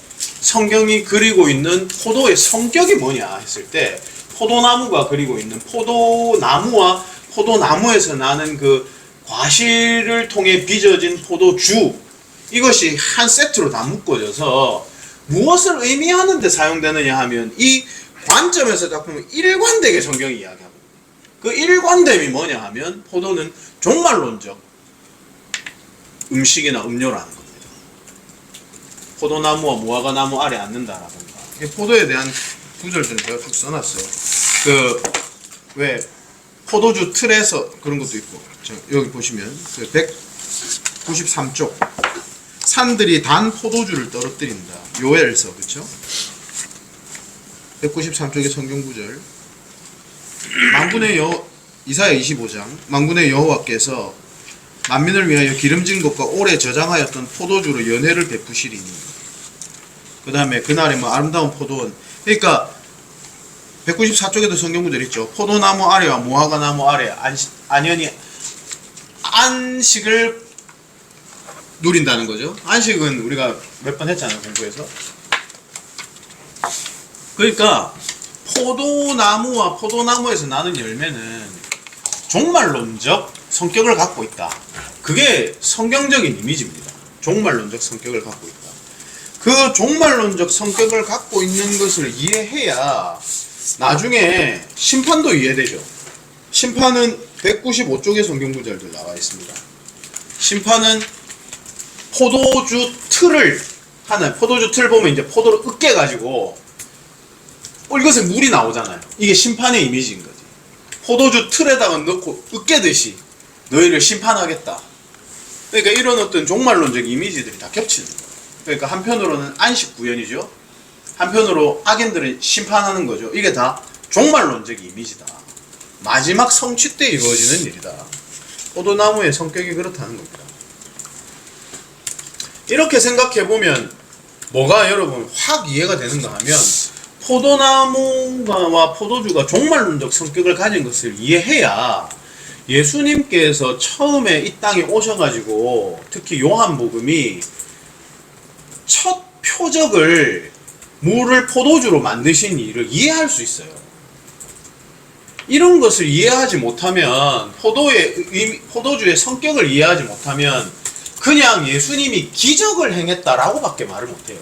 성경이 그리고 있는 포도의 성격이 뭐냐 했을 때, 포도나무가 그리고 있는 포도나무와 포도나무에서 나는 그 과실을 통해 빚어진 포도주, 이것이 한 세트로 다 묶어져서 무엇을 의미하는 데 사용되느냐 하면, 이 관점에서 딱 보면 일관되게 성경이 이야기하고, 그 일관됨이 뭐냐 하면 포도는 종말론적 음식이나 음료라는 겁니다. 포도나무와 무화과나무 아래 앉는다라든가, 포도에 대한 구절들은 제가 쭉 써놨어요. 왜 포도주 틀에서 그런 것도 있고, 여기 보시면 193쪽 산들이 단 포도주를 떨어뜨린다. 요엘서, 그쵸? 193쪽의 성경 구절. 이사야 25장. 만군의 여호와께서 만민을 위하여 기름진 것과 오래 저장하였던 포도주로 연회를 베푸시리니. 그 다음에 그날에 뭐 아름다운 포도원. 그러니까 194쪽에도 성경 구절 있죠. 포도나무 아래와 무화과나무 아래 안연히 안식을 누린다는 거죠. 안식은 우리가 몇 번 했잖아요, 공부에서. 그러니까 포도나무와 포도나무에서 나는 열매는 종말론적 성격을 갖고 있다. 그게 성경적인 이미지입니다. 종말론적 성격을 갖고 있다. 그 종말론적 성격을 갖고 있는 것을 이해해야 나중에 심판도 이해되죠. 심판은 195쪽의 성경 구절들 나와 있습니다. 심판은 포도주 틀을 하는, 포도주 틀 보면 이제 포도를 으깨가지고 이것에 물이 나오잖아요. 이게 심판의 이미지인 거지. 포도주 틀에다가 넣고 으깨듯이 너희를 심판하겠다. 그러니까 이런 어떤 종말론적 이미지들이 다 겹치는 거예요. 그러니까 한편으로는 안식 구현이죠. 한편으로 악인들을 심판하는 거죠. 이게 다 종말론적 이미지다. 마지막 성취 때 이루어지는 일이다. 포도나무의 성격이 그렇다는 겁니다. 이렇게 생각해보면 뭐가 여러분 확 이해가 되는가 하면 포도나무와 포도주가 종말론적 성격을 가진 것을 이해해야 예수님께서 처음에 이 땅에 오셔가지고 특히 요한복음이 첫 표적을 물을 포도주로 만드신 일을 이해할 수 있어요. 이런 것을 이해하지 못하면 포도주의 성격을 이해하지 못하면 그냥 예수님이 기적을 행했다라고 밖에 말을 못해요.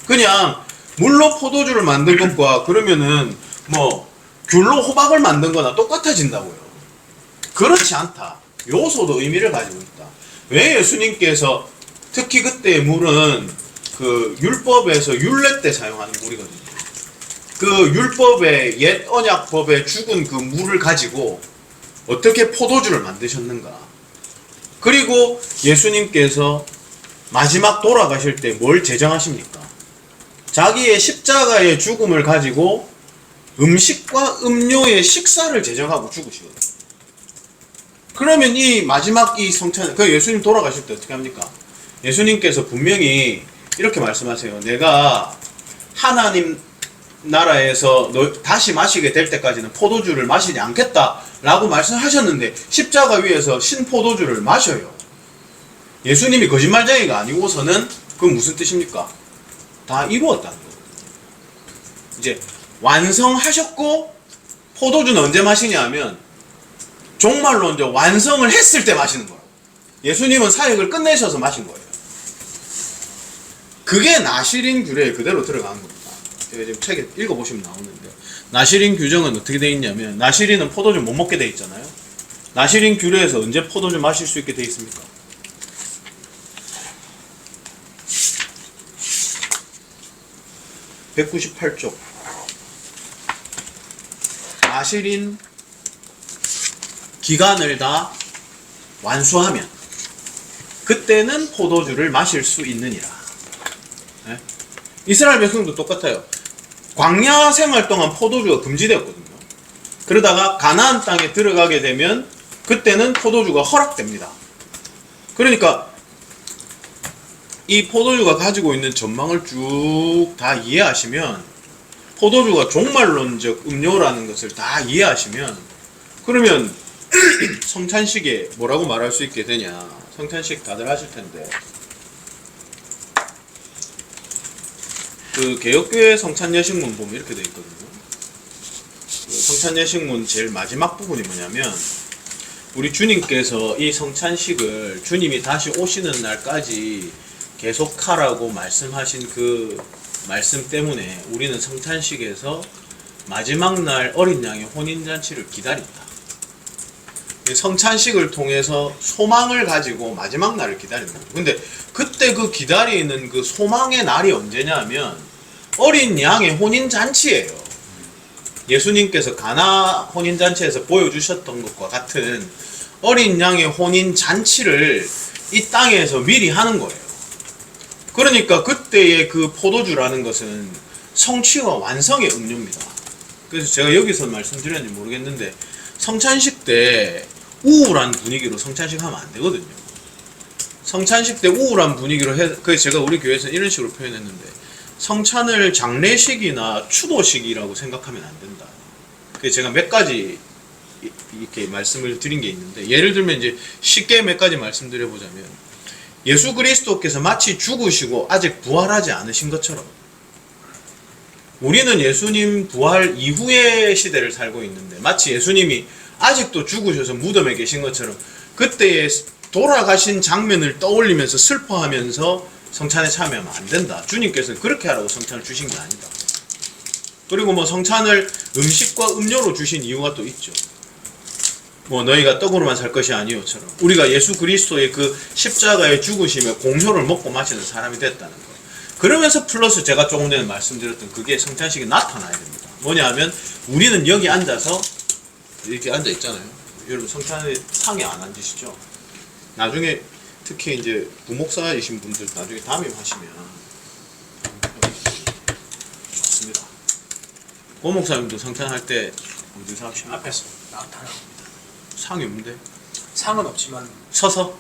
그냥 물로 포도주를 만든 것과 그러면은 뭐 귤로 호박을 만든 거나 똑같아진다고요. 그렇지 않다. 요소도 의미를 가지고 있다. 왜 예수님께서 특히 그때의 물은 그 율법에서 율례 때 사용하는 물이거든요. 그 율법의 옛 언약법에 죽은 그 물을 가지고 어떻게 포도주를 만드셨는가. 그리고 예수님께서 마지막 돌아가실 때 뭘 제정하십니까? 자기의 십자가의 죽음을 가지고 음식과 음료의 식사를 제정하고 죽으시거든요. 그러면 이 마지막 이 성찬, 그 예수님 돌아가실 때 어떻게 합니까? 예수님께서 분명히 이렇게 말씀하세요. 내가 하나님 나라에서 다시 마시게 될 때까지는 포도주를 마시지 않겠다라고 말씀하셨는데 십자가 위에서 신포도주를 마셔요. 예수님이 거짓말쟁이가 아니고서는 그건 무슨 뜻입니까? 다 이루었다는 거예요. 이제 완성하셨고 포도주는 언제 마시냐 하면 종말로 이제 완성을 했을 때 마시는 거예요. 예수님은 사역을 끝내셔서 마신 거예요. 그게 나시린 규례에 그대로 들어가는 겁니다. 제가 지금 책에 읽어보시면 나오는데 나시린 규정은 어떻게 되어 있냐면 나시린은 포도주 못 먹게 되어 있잖아요. 나시린 규례에서 언제 포도주 마실 수 있게 되어 있습니까? (198쪽) 나시린 기간을 다 완수하면 그때는 포도주를 마실 수 있느니라. 네? 이스라엘 백성도 똑같아요. 광야 생활 동안 포도주가 금지되었거든요. 그러다가 가나안 땅에 들어가게 되면 그때는 포도주가 허락됩니다. 그러니까 이 포도주가 가지고 있는 전망을 쭉 다 이해하시면 포도주가 종말론적 음료라는 것을 다 이해하시면 그러면 성찬식에 뭐라고 말할 수 있게 되냐. 성찬식 다들 하실 텐데 그 개혁교회 성찬예식문 보면 이렇게 되어 있거든요. 그 성찬예식문 제일 마지막 부분이 뭐냐면 우리 주님께서 이 성찬식을 주님이 다시 오시는 날까지 계속하라고 말씀하신 그 말씀 때문에 우리는 성찬식에서 마지막 날 어린 양의 혼인잔치를 기다린다. 성찬식을 통해서 소망을 가지고 마지막 날을 기다리는 거죠. 근데 그때 그 기다리는 그 소망의 날이 언제냐 하면 어린 양의 혼인잔치예요. 예수님께서 가나 혼인잔치에서 보여주셨던 것과 같은 어린 양의 혼인잔치를 이 땅에서 미리 하는 거예요. 그러니까 그때의 그 포도주라는 것은 성취와 완성의 음료입니다. 그래서 제가 여기서 말씀드렸는지 모르겠는데 성찬식 때 우울한 분위기로 성찬식 하면 안 되거든요. 성찬식 때 우울한 분위기로 그래서 제가 우리 교회에서는 이런 식으로 표현했는데 성찬을 장례식이나 추도식이라고 생각하면 안 된다. 그래서 제가 몇 가지 이렇게 말씀을 드린 게 있는데 예를 들면 이제 쉽게 몇 가지 말씀드려보자면 예수 그리스도께서 마치 죽으시고 아직 부활하지 않으신 것처럼 우리는 예수님 부활 이후의 시대를 살고 있는데 마치 예수님이 아직도 죽으셔서 무덤에 계신 것처럼 그때의 돌아가신 장면을 떠올리면서 슬퍼하면서 성찬에 참여하면 안 된다. 주님께서는 그렇게 하라고 성찬을 주신 게 아니다. 그리고 뭐 성찬을 음식과 음료로 주신 이유가 또 있죠. 뭐 너희가 떡으로만 살 것이 아니오처럼 우리가 예수 그리스도의 그 십자가의 죽으심의 공효를 먹고 마시는 사람이 됐다는 거. 그러면서 플러스 제가 조금 전에 말씀드렸던 그게 성찬식이 나타나야 됩니다. 뭐냐 하면 우리는 여기 앉아서 이렇게 앉아 있잖아요. 여러분 성찬에 상에 안 앉으시죠? 나중에 특히 이제 부목사이신 분들 나중에 담임하시면 좋습니다. 고목사님도 성찬할 때 어디서 하십니까? 앞에서 나타납니다. 상이 없는데 상은 없지만 서서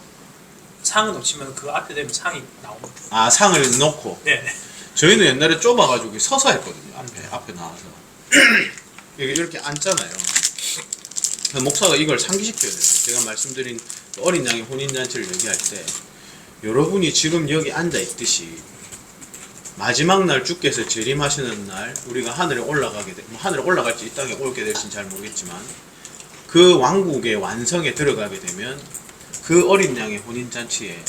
그 앞에 되면 상이 나옵니다. 아 상을 놓고 네. 저희는 옛날에 좁아가지고 서서 했거든요. 앞에 나와서 이렇게 앉잖아요. 목사가 이걸 상기시켜야 돼요. 제가 말씀드린 어린 양의 혼인잔치를 얘기할 때 여러분이 지금 여기 앉아 있듯이 마지막 날 주께서 재림하시는 날 우리가 하늘에 올라가게 돼, 하늘에 올라갈지 이 땅에 올게 될지는 잘 모르겠지만 그 왕국의 완성에 들어가게 되면 그 어린 양의 혼인잔치에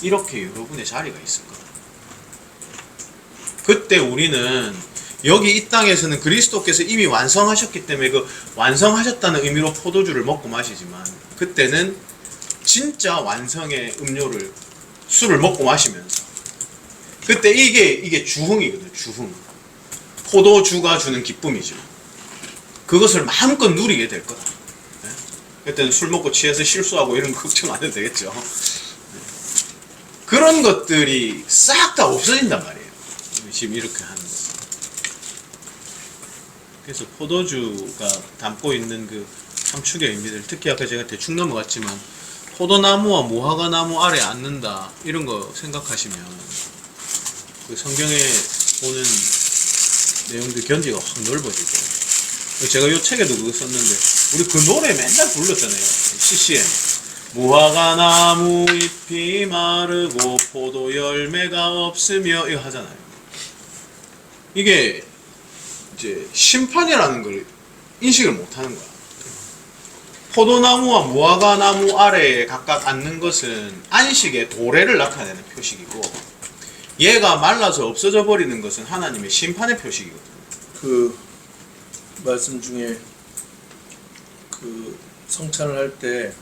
이렇게 여러분의 자리가 있을 거다. 그때 우리는 여기 이 땅에서는 그리스도께서 이미 완성하셨기 때문에 그 완성하셨다는 의미로 포도주를 먹고 마시지만 그때는 진짜 완성의 음료를 술을 먹고 마시면서 그때 이게 주흥이거든요. 주흥. 포도주가 주는 기쁨이죠. 그것을 마음껏 누리게 될 거다. 네? 그때는 술 먹고 취해서 실수하고 이런 거 걱정 안 해도 되겠죠. 네. 그런 것들이 싹 다 없어진단 말이에요. 지금 이렇게 하는 거. 그래서 포도주가 담고 있는 그 삼축의 의미들, 특히 아까 제가 대충 넘어갔지만 포도나무와 무화과나무 아래 앉는다 이런 거 생각하시면 그 성경에 보는 내용들 견지가 확 넓어지죠. 제가 요 책에도 그거 썼는데 우리 그 노래 맨날 불렀잖아요. CCM 무화과나무 잎이 마르고 포도 열매가 없으며 이거 하잖아요. 이게 이제 심판이라는 걸 인식을 못하는 거야. 포도나무와 무화과나무 아래에 각각 앉는 것은 안식의 도래를 나타내는 표식이고 얘가 말라서 없어져 버리는 것은 하나님의 심판의 표식이거든요. 그 말씀 중에 그 성찬을 할 때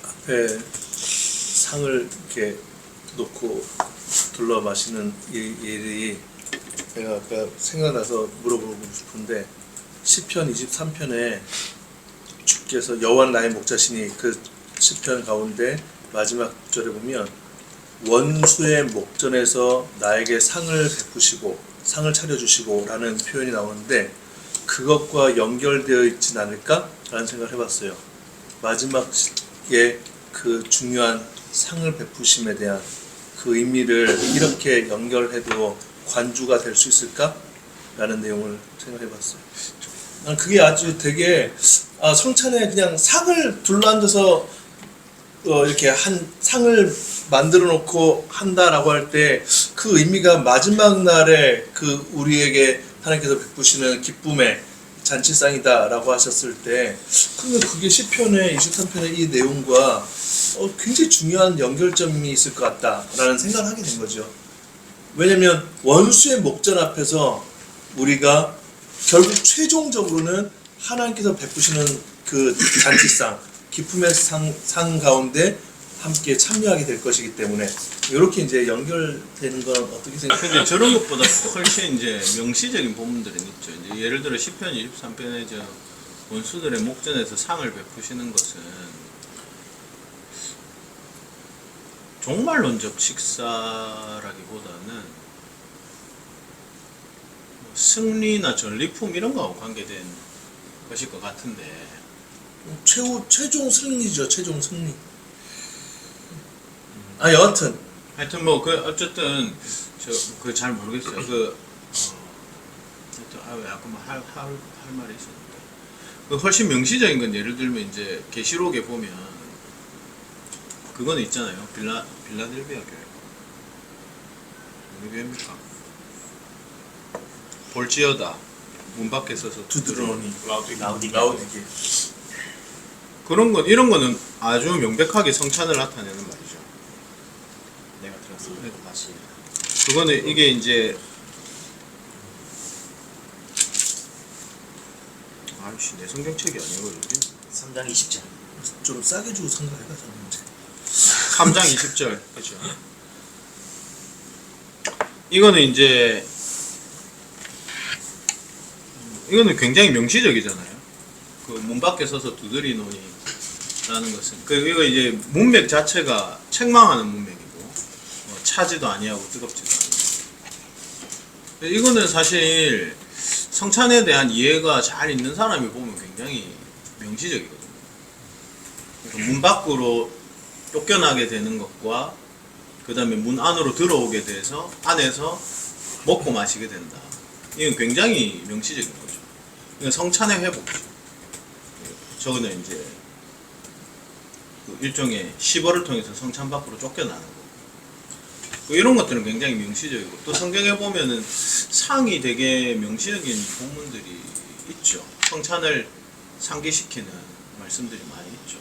앞에 상을 이렇게 놓고 둘러 마시는 일이 내가 아까 생각나서 물어보고 싶은데 시편 23편에 주께서 여호와는 나의 목자시니 그 시편 가운데 마지막 절에 보면 원수의 목전에서 나에게 상을 베푸시고 상을 차려주시고 라는 표현이 나오는데 그것과 연결되어 있진 않을까? 라는 생각을 해봤어요. 마지막에 그 중요한 상을 베푸심에 대한 그 의미를 이렇게 연결해도 관주가 될 수 있을까? 라는 내용을 생각해봤어요. 난 그게 아주 되게 성찬에 그냥 상을 둘러앉아서 이렇게 한 상을 만들어 놓고 한다라고 할 때 그 의미가 마지막 날에 그 우리에게 하나님께서 베푸시는 기쁨의 잔치상이다라고 하셨을 때 그러면 그게 시편의 23편의 이 내용과 굉장히 중요한 연결점이 있을 것 같다라는 생각을 하게 된 거죠. 왜냐면 원수의 목전 앞에서 우리가 결국 최종적으로는 하나님께서 베푸시는 그 잔치상, 기쁨의 상 가운데 함께 참여하게 될 것이기 때문에 이렇게 이제 연결되는 건 어떻게 생각하세요? 근데 저런 것보다 훨씬 이제 명시적인 본문들은 있죠. 이제 예를 들어 시편 23편에 저 원수들의 목전에서 상을 베푸시는 것은 종말론적 식사라기보다는 승리나 전리품 이런 거하고 관계된 것일 것 같은데 최종 승리죠. 최종 승리. 여하튼 하여튼 뭐 그 어쨌든 저 그 잘 모르겠어요. 그 하여튼 약간 할 말이 있었는데 그 훨씬 명시적인 건 예를 들면 이제 계시록에 보면 그건 있잖아요. 빌라델비아 교회 어느 교회입니까? 볼지어다 문 밖에 서서 두드러니 라우디게. 그런 건 이런 거는 아주 명백하게 성찬을 나타내는 말이죠. 내가 들었습니다. 다시 그거는 이게 이제 아이씨 내 성경책이 아니고 여기 3장 20절. 좀 싸게 주고 생각해가 저는 이제. 3장 20절. 그렇죠. 이거는 이제 이거는 굉장히 명시적이잖아요. 그 문 밖에 서서 두드리노니라는 것은 이거 이제 문맥 자체가 책망하는 문맥이고 차지도 아니하고 뜨겁지도 않고. 이거는 사실 성찬에 대한 이해가 잘 있는 사람이 보면 굉장히 명시적이거든요. 그러니까 문 밖으로 쫓겨나게 되는 것과 그 다음에 문 안으로 들어오게 돼서 안에서 먹고 마시게 된다. 이건 굉장히 명시적인 거죠. 이건 성찬의 회복이죠. 저거는 이제 그 일종의 시벌을 통해서 성찬 밖으로 쫓겨나는 거고. 이런 것들은 굉장히 명시적이고 또 성경에 보면은 상이 되게 명시적인 본문들이 있죠. 성찬을 상기시키는 말씀들이 많이 있죠.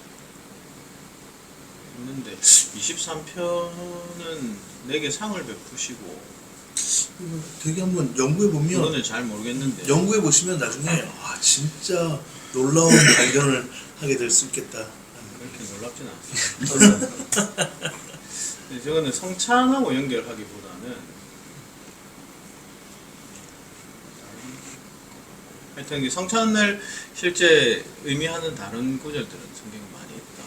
있는데 23편은 내게 상을 베푸시고 되게 한번 연구해 보면 그거는 잘 모르겠는데 연구해 보시면 나중에 아 진짜 놀라운 발견을 하게 될 수 있겠다. 그렇게 놀랍진 않습니다. 근데 저거는 성찬하고 연결하기보다는 하여튼 이 성찬을 실제 의미하는 다른 구절들은 성경에 많이 있다.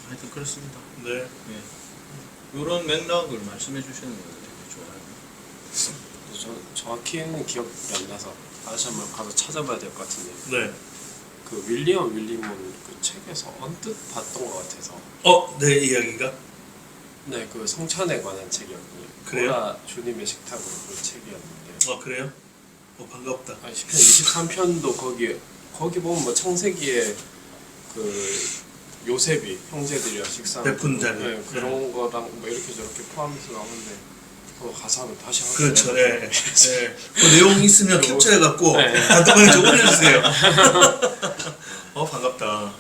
하여튼 그렇습니다. 네. 이런 맥락을 말씀해 주시는 거 되게 좋아요. 저 정확히는 기억이 안 나서 다시 한번 가서 찾아봐야 될 것 같은데 네. 그 윌리엄 윌리몬 그 책에서 언뜻 봤던 것 같아서 내 이야기가? 네 그 성찬에 관한 책이었거든요. 그래요? 보라 주님의 식탁으로 그 책이었는데 그래요? 반갑다. 10편 23편도 거기 보면 뭐 창세기에 그 요셉이 형제들이랑 식사하는 베푼 자리. 네, 그런 거랑 뭐 이렇게 저렇게 포함해서 나오는데 그거 가서 한번 다시 한번 그렇죠. 네. 그 내용 있으면 캡처해갖고 네. 단톡방에 좀 올려주세요. 반갑다.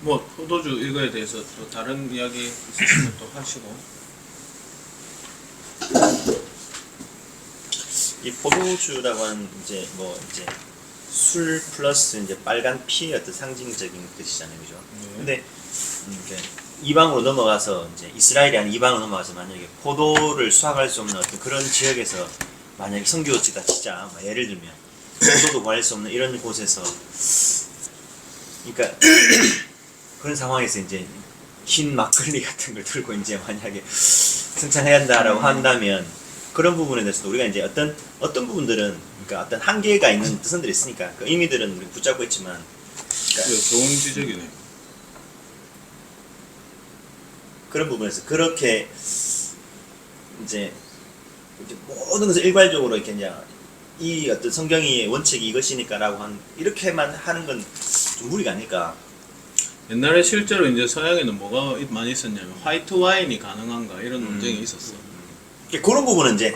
뭐 포도주 이거에 대해서 또 다른 이야기 있으시면 또 하시고. 이 포도주라고 하는 이제 술 플러스 이제 빨간 피의 어떤 상징적인 뜻이잖아요, 그죠? 근데 이제 이방으로 넘어가서 이제 이스라엘이 아닌 이방으로 넘어가서 만약에 포도를 수확할 수 없는 어떤 그런 지역에서 만약에 선교지다 진짜 예를 들면 포도도 구할 수 없는 이런 곳에서 그러니까 그런 상황에서 이제 흰 막걸리 같은 걸 들고 이제 만약에 승찬해야 한다라고 한다면 그런 부분에 대해서도 우리가 이제 어떤 부분들은 그러니까 어떤 한계가 있는 뜻들이 있으니까 그 의미들은 우리 붙잡고 있지만 그러니까 좋은 지적이네요. 그런 부분에서 그렇게 이제 모든 것을 일괄적으로 이렇게 이제 이 어떤 성경의 원칙이 이것이니까라고 이렇게만 하는 건 좀 무리가 아닐까. 옛날에 실제로 이제 서양에는 뭐가 많이 있었냐면 화이트 와인이 가능한가 이런 논쟁이 있었어. 그런 부분은 이제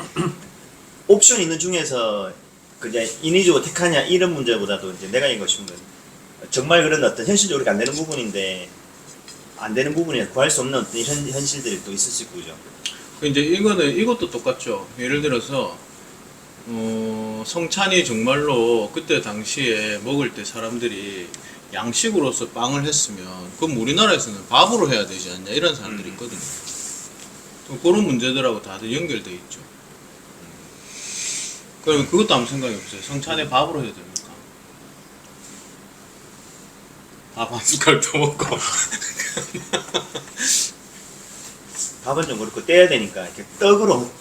옵션 있는 중에서 그냥 인위적으로 택하냐 이런 문제보다도 이제 내가 이거 싶은 건 정말 그런 어떤 현실적으로 안 되는 부분인데 안 되는 부분이 구할 수 없는 어떤 현실들이 또 있을 수 있고 그죠. 이제 이것도 똑같죠. 예를 들어서 성찬이 정말로 그때 당시에 먹을 때 사람들이 양식으로서 빵을 했으면 그럼 우리나라에서는 밥으로 해야 되지 않냐 이런 사람들이 있거든요. 그런 문제들하고 다들 연결돼 있죠. 그러면 그것도 한번 생각해 보세요. 성찬에 밥으로 해야 됩니까? 밥 한 숟갈 더 먹고 밥은 좀 그렇고 떼야 되니까 이렇게 떡으로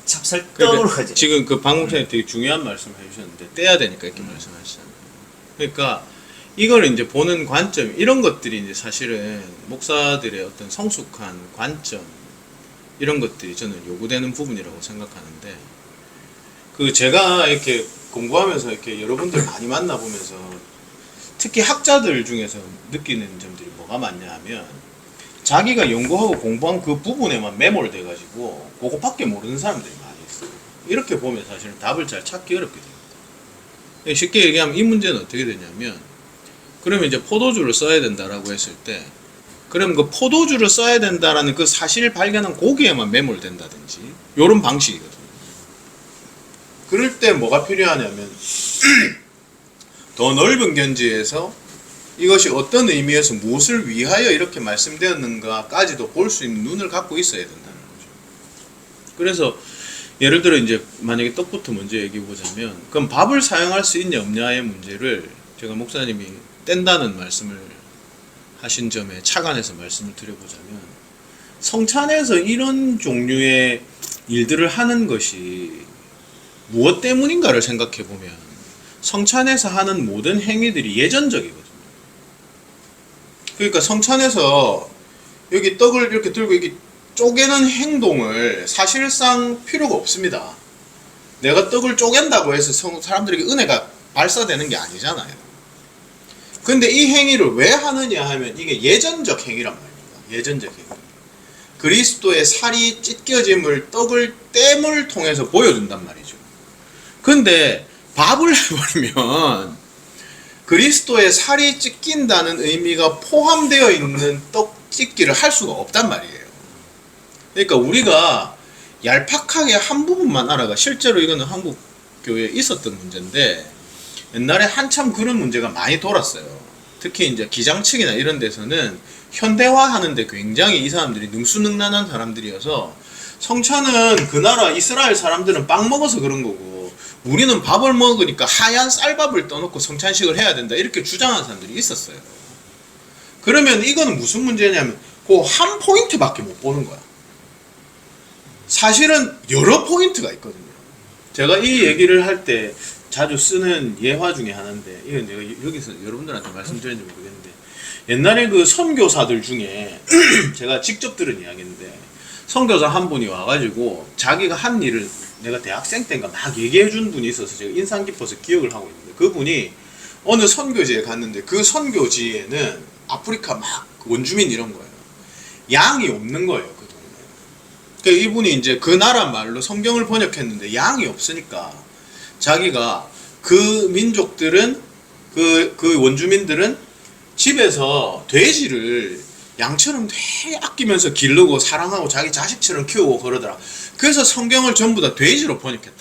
찹쌀떡으로 하지. 지금 그 방금전에 되게 중요한 말씀을 해주셨는데 떼야 되니까 이렇게 말씀하시잖아요. 그러니까 이걸 이제 보는 관점 이런 것들이 이제 사실은 목사들의 어떤 성숙한 관점 이런 것들이 저는 요구되는 부분이라고 생각하는데 그 제가 이렇게 공부하면서 이렇게 여러분들 많이 만나보면서 특히 학자들 중에서 느끼는 점들이 뭐가 많냐 하면 자기가 연구하고 공부한 그 부분에만 매몰돼 가지고 그거밖에 모르는 사람들이 많이 있어요. 이렇게 보면 사실은 답을 잘 찾기 어렵게 됩니다. 쉽게 얘기하면 이 문제는 어떻게 되냐면 그러면 이제 포도주를 써야 된다라고 했을 때 그러면 그 포도주를 써야 된다라는 그 사실을 발견한 거기에만 매몰된다든지 요런 방식이거든요. 그럴 때 뭐가 필요하냐면 더 넓은 견지에서 이것이 어떤 의미에서 무엇을 위하여 이렇게 말씀되었는가까지도 볼 수 있는 눈을 갖고 있어야 된다는 거죠. 그래서 예를 들어 이제 만약에 떡부터 먼저 얘기해 보자면 그럼 밥을 사용할 수 있냐 없냐의 문제를 제가 목사님이 뗀다는 말씀을 하신 점에 착안해서 말씀을 드려보자면 성찬에서 이런 종류의 일들을 하는 것이 무엇 때문인가를 생각해 보면 성찬에서 하는 모든 행위들이 예전적이거든요. 그러니까 성찬에서 여기 떡을 이렇게 들고 이렇게 쪼개는 행동을 사실상 필요가 없습니다. 내가 떡을 쪼갠다고 해서 사람들에게 은혜가 발사되는 게 아니잖아요. 근데 이 행위를 왜 하느냐 하면 이게 예전적 행위란 말입니다. 예전적 행위. 그리스도의 살이 찢겨짐을 떡을 땜을 통해서 보여준단 말이죠. 근데 밥을 해버리면 그리스도의 살이 찢긴다는 의미가 포함되어 있는 떡 찢기를 할 수가 없단 말이에요. 그러니까 우리가 얄팍하게 한 부분만 알아가 실제로 이거는 한국 교회에 있었던 문제인데 옛날에 한참 그런 문제가 많이 돌았어요. 특히 이제 기장측이나 이런 데서는 현대화하는데 굉장히 이 사람들이 능수능란한 사람들이어서 성찬은 그 나라 이스라엘 사람들은 빵 먹어서 그런 거고 우리는 밥을 먹으니까 하얀 쌀밥을 떠놓고 성찬식을 해야 된다 이렇게 주장하는 사람들이 있었어요. 그러면 이거는 무슨 문제냐면 그 한 포인트밖에 못 보는 거야. 사실은 여러 포인트가 있거든요. 제가 이 얘기를 할 때 자주 쓰는 예화 중에 하나인데 이건 내가 여기서 여러분들한테 말씀드렸는지 모르겠는데 옛날에 그 선교사들 중에 제가 직접 들은 이야기인데 선교사 한 분이 와가지고 자기가 한 일을 내가 대학생 때인가 막 얘기해 준 분이 있어서 제가 인상 깊어서 기억을 하고 있는데 그분이 어느 선교지에 갔는데 그 선교지에는 아프리카 막 원주민 이런 거예요. 양이 없는 거예요. 그 동네. 그러니까 이분이 이제 그 나라 말로 성경을 번역했는데 양이 없으니까 자기가 그 민족들은 그 원주민들은 집에서 돼지를 양처럼 되게 아끼면서 기르고 사랑하고 자기 자식처럼 키우고 그러더라. 그래서 성경을 전부 다 돼지로 번역했다.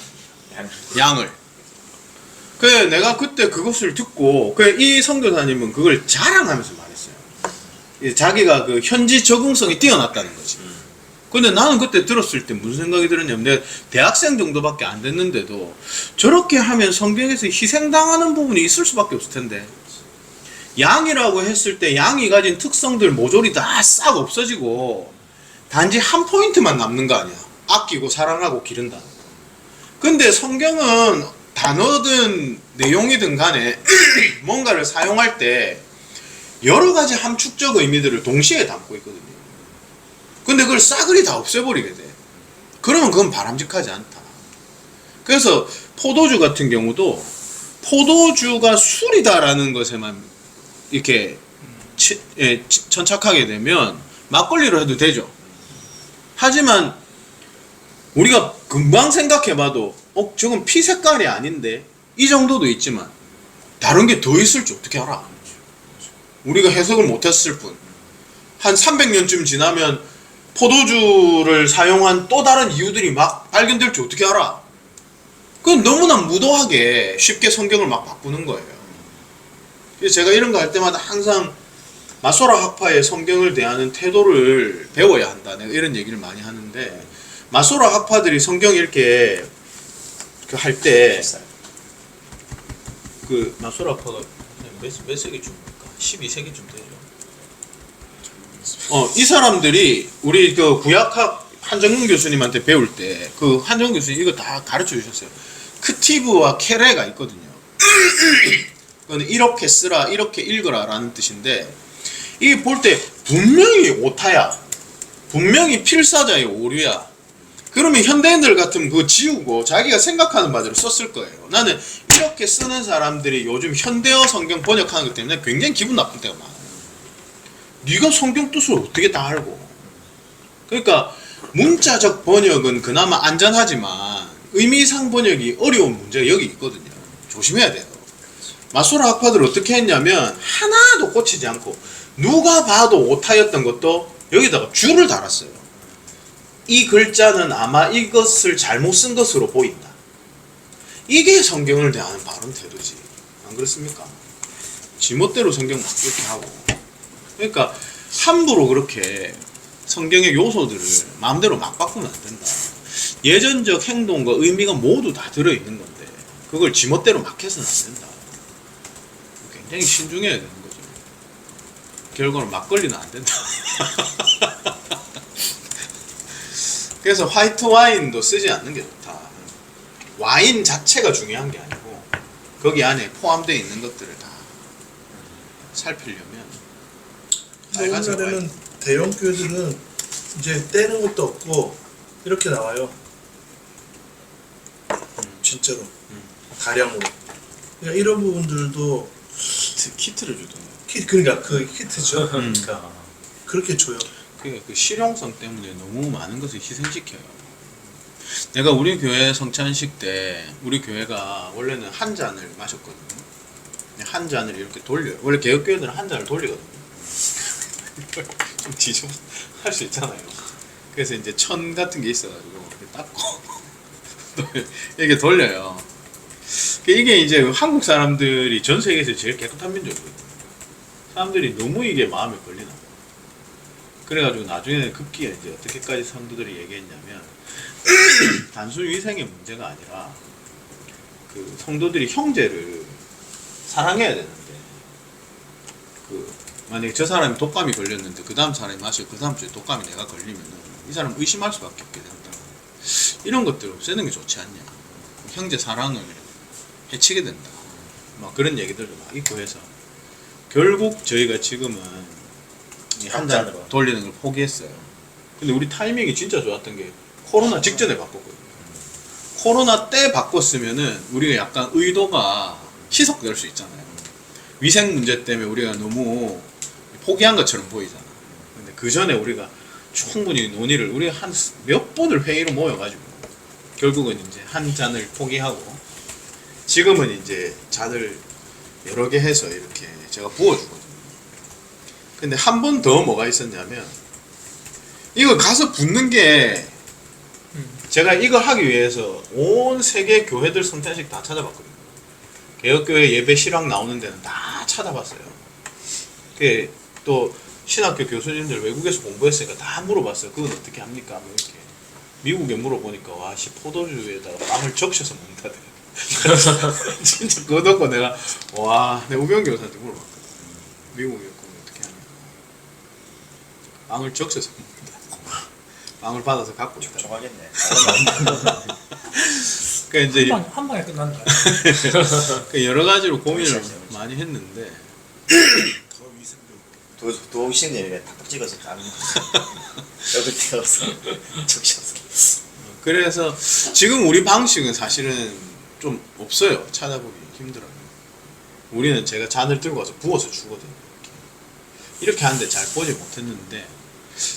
양을. 그래 내가 그때 그것을 듣고 그래 이 선교사님은 그걸 자랑하면서 말했어요. 자기가 그 현지 적응성이 뛰어났다는 거지. 근데 나는 그때 들었을 때 무슨 생각이 들었냐면 내가 대학생 정도밖에 안 됐는데도 저렇게 하면 성경에서 희생당하는 부분이 있을 수밖에 없을 텐데 양이라고 했을 때 양이 가진 특성들 모조리 다 싹 없어지고 단지 한 포인트만 남는 거 아니야. 아끼고 사랑하고 기른다. 근데 성경은 단어든 내용이든 간에 뭔가를 사용할 때 여러 가지 함축적 의미들을 동시에 담고 있거든요. 근데 그걸 싸그리 다 없애버리게 돼. 그러면 그건 바람직하지 않다. 그래서 포도주 같은 경우도 포도주가 술이다라는 것에만 이렇게 천착하게 되면 막걸리로 해도 되죠. 하지만 우리가 금방 생각해봐도 저건 피 색깔이 아닌데 이 정도도 있지만 다른 게 더 있을지 어떻게 알아? 우리가 해석을 못했을 뿐 한 300년쯤 지나면 포도주를 사용한 또 다른 이유들이 막 발견될지 어떻게 알아? 그건 너무나 무도하게 쉽게 성경을 막 바꾸는 거예요. 그래서 제가 이런 거 할 때마다 항상 마소라 학파의 성경을 대하는 태도를 배워야 한다. 내가 이런 얘기를 많이 하는데 마소라 학파들이 성경 이렇게 할 때 그 마소라 학파가 몇 세기쯤입니까? 12세기쯤 되죠. 이 사람들이 우리 그 구약학 한정근 교수님한테 배울 때 그 한정근 교수님 이거 다 가르쳐 주셨어요. 크티브와 케레가 있거든요. 그건 이렇게 쓰라, 이렇게 읽어라 라는 뜻인데 이게 볼 때 분명히 오타야. 분명히 필사자의 오류야. 그러면 현대인들 같으면 그거 지우고 자기가 생각하는 바대로 썼을 거예요. 나는 이렇게 쓰는 사람들이 요즘 현대어 성경 번역하는 것 때문에 굉장히 기분 나쁜 때가 많아요. 네가 성경 뜻을 어떻게 다 알고. 그러니까 문자적 번역은 그나마 안전하지만 의미상 번역이 어려운 문제가 여기 있거든요. 조심해야 돼요. 마소라 학파들 어떻게 했냐면 하나도 꽂히지 않고 누가 봐도 오타였던 것도 여기다가 줄을 달았어요. 이 글자는 아마 이것을 잘못 쓴 것으로 보인다. 이게 성경을 대하는 바른 태도지. 안 그렇습니까? 지멋대로 성경 막 그렇게 하고. 그러니까 함부로 그렇게 성경의 요소들을 마음대로 막 바꾸면 안 된다. 예전적 행동과 의미가 모두 다 들어있는 건데 그걸 지멋대로 막 해서는 안 된다. 굉장히 신중해야 되는 거죠. 결과는 막걸리는 안 된다. 그래서 화이트 와인도 쓰지 않는 게 좋다. 와인 자체가 중요한 게 아니고 거기 안에 포함되어 있는 것들을 다 살피려면 빨간색 오늘날에는 와인. 대형 교회들은 이제 떼는 것도 없고 이렇게 나와요. 진짜로 다량으로. 그러니까 이런 부분들도 키트를 주던데. 그러니까 그 히트죠. 그러니까 그렇게 줘요. 그 실용성 때문에 너무 많은 것을 희생시켜요. 내가 우리 교회 성찬식 때 우리 교회가 원래는 한 잔을 마셨거든요. 한 잔을 이렇게 돌려요. 원래 개혁교회들은 한 잔을 돌리거든요. 좀 뒤집어 할 수 있잖아요. 그래서 이제 천 같은 게 있어가지고 이렇게 닦고 이렇게 돌려요. 이게 이제 한국 사람들이 전 세계에서 제일 깨끗한 민족이거든요. 사람들이 너무 이게 마음에 걸리나 봐요. 그래가지고 나중에는 급기야 이제 어떻게까지 성도들이 얘기했냐면 단순 위생의 문제가 아니라 그 성도들이 형제를 사랑해야 되는데 그 만약에 저 사람이 독감이 걸렸는데 그 다음 사람이 마시고 그 다음 주에 독감이 내가 걸리면은 이 사람 의심할 수밖에 없게 된다. 이런 것들 없애는 게 좋지 않냐. 형제 사랑을 해치게 된다. 막 그런 얘기들도 막 있고 해서 결국 저희가 지금은 한 잔 잔으로. 돌리는 걸 포기했어요. 근데 우리 타이밍이 진짜 좋았던 게 코로나 직전에 바꿨거든요. 코로나 때 바꿨으면은 우리가 약간 의도가 희석될 수 있잖아요. 위생 문제 때문에 우리가 너무 포기한 것처럼 보이잖아. 근데 그 전에 우리가 충분히 논의를 우리가 한 몇 번을 회의로 모여가지고 결국은 이제 한 잔을 포기하고 지금은 이제 잔을 여러 개 해서 이렇게 제가 부어주거든요. 근데 한 번 더 뭐가 있었냐면 이거 가서 붓는 게 제가 이거 하기 위해서 온 세계 교회들 성찬식 다 찾아봤거든요. 개혁교회 예배 실황 나오는 데는 다 찾아봤어요. 또 신학교 교수님들 외국에서 공부했으니까 다 물어봤어요. 그건 어떻게 합니까? 뭐 이렇게 미국에 물어보니까 와 씨 포도주에다가 빵을 적셔서 먹는다대. 진짜 그거 듣고 내가 와 내가 우병 교수한테 물어봤거든. 미국에 그럼 어떻게 하냐? 빵을 적셔서 먹는다. 빵을 받아서 갖고 있다. 촉촉하겠네. 그러니까 이제 한 방에 끝나는 거야. 그 여러 가지로 고민을 그렇지, 그렇지. 많이 했는데 더 위생적. 도시님이 탁탁 찍어서 딱 여기 띄어서 적셔서. 그래서 지금 우리 방식은 사실은 좀 없어요. 찾아보기 힘들어요. 우리는 제가 잔을 들고 와서 부어서 주거든요. 이렇게 하는데 잘 보지 못했는데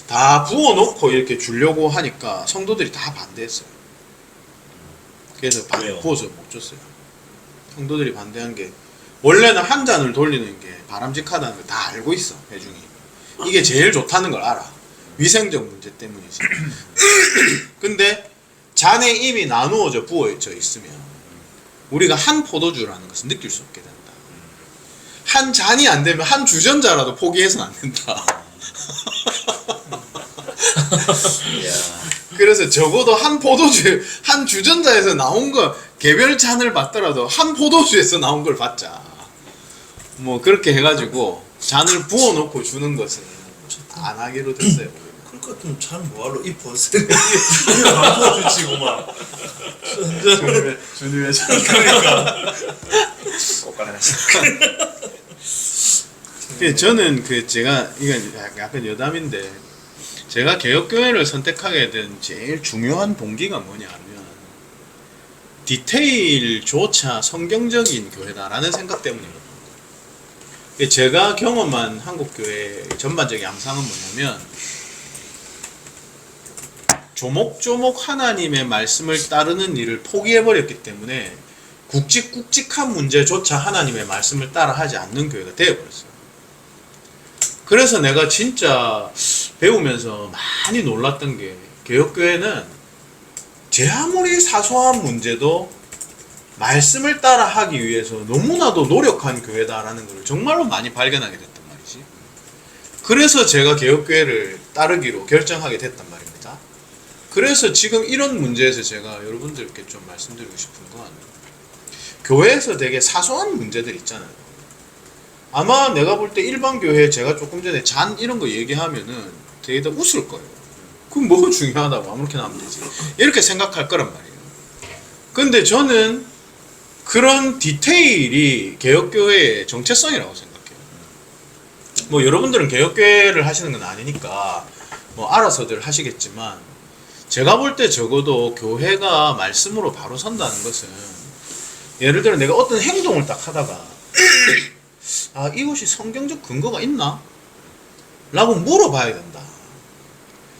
다 부어놓고 이렇게 주려고 하니까 성도들이 다 반대했어요. 그래서 왜요? 부어서 못 줬어요. 성도들이 반대한 게 원래는 한 잔을 돌리는 게 바람직하다는 걸 다 알고 있어. 회중이 이게 제일 좋다는 걸 알아. 위생적 문제 때문이지. 근데 잔에 이미 나누어져 부어져 있으면 우리가 한 포도주라는 것을 느낄 수 없게 된다. 한 잔이 안 되면 한 주전자라도 포기해서는 안 된다. 이야. 그래서 적어도 한 포도주, 한 주전자에서 나온 거 개별 잔을 받더라도 한 포도주에서 나온 걸 받자. 뭐 그렇게 해가지고 잔을 부어놓고 주는 것은 안 하기로 됐어요. 그럴 것 같으면 참 뭐하러 이 버스에 그냥 안 부어주지 막. 주님의 잔. 꽃갈 하나씩. 저는 제가 이건 약간 여담인데 제가 개혁교회를 선택하게 된 제일 중요한 동기가 뭐냐면 디테일조차 성경적인 교회다라는 생각 때문이거든요. 제가 경험한 한국교회 전반적인 양상은 뭐냐면 조목조목 하나님의 말씀을 따르는 일을 포기해버렸기 때문에 굵직굵직한 문제조차 하나님의 말씀을 따라 하지 않는 교회가 되어버렸어요. 그래서 내가 진짜 배우면서 많이 놀랐던 게 개혁교회는 제 아무리 사소한 문제도 말씀을 따라 하기 위해서 너무나도 노력한 교회다라는 걸 정말로 많이 발견하게 됐단 말이지. 그래서 제가 개혁교회를 따르기로 결정하게 됐단 말입니다. 그래서 지금 이런 문제에서 제가 여러분들께 좀 말씀드리고 싶은 건 교회에서 되게 사소한 문제들 있잖아요. 아마 내가 볼 때 일반 교회 제가 조금 전에 잔 이런 거 얘기하면은 되게 다 웃을 거예요. 그럼 뭐가 중요하다고 아무렇게나 하면 되지. 이렇게 생각할 거란 말이에요. 근데 저는 그런 디테일이 개혁교회의 정체성이라고 생각해요. 뭐 여러분들은 개혁교회를 하시는 건 아니니까 뭐 알아서들 하시겠지만 제가 볼 때 적어도 교회가 말씀으로 바로 선다는 것은 예를 들어 내가 어떤 행동을 딱 하다가 아 이것이 성경적 근거가 있나? 라고 물어봐야 된다.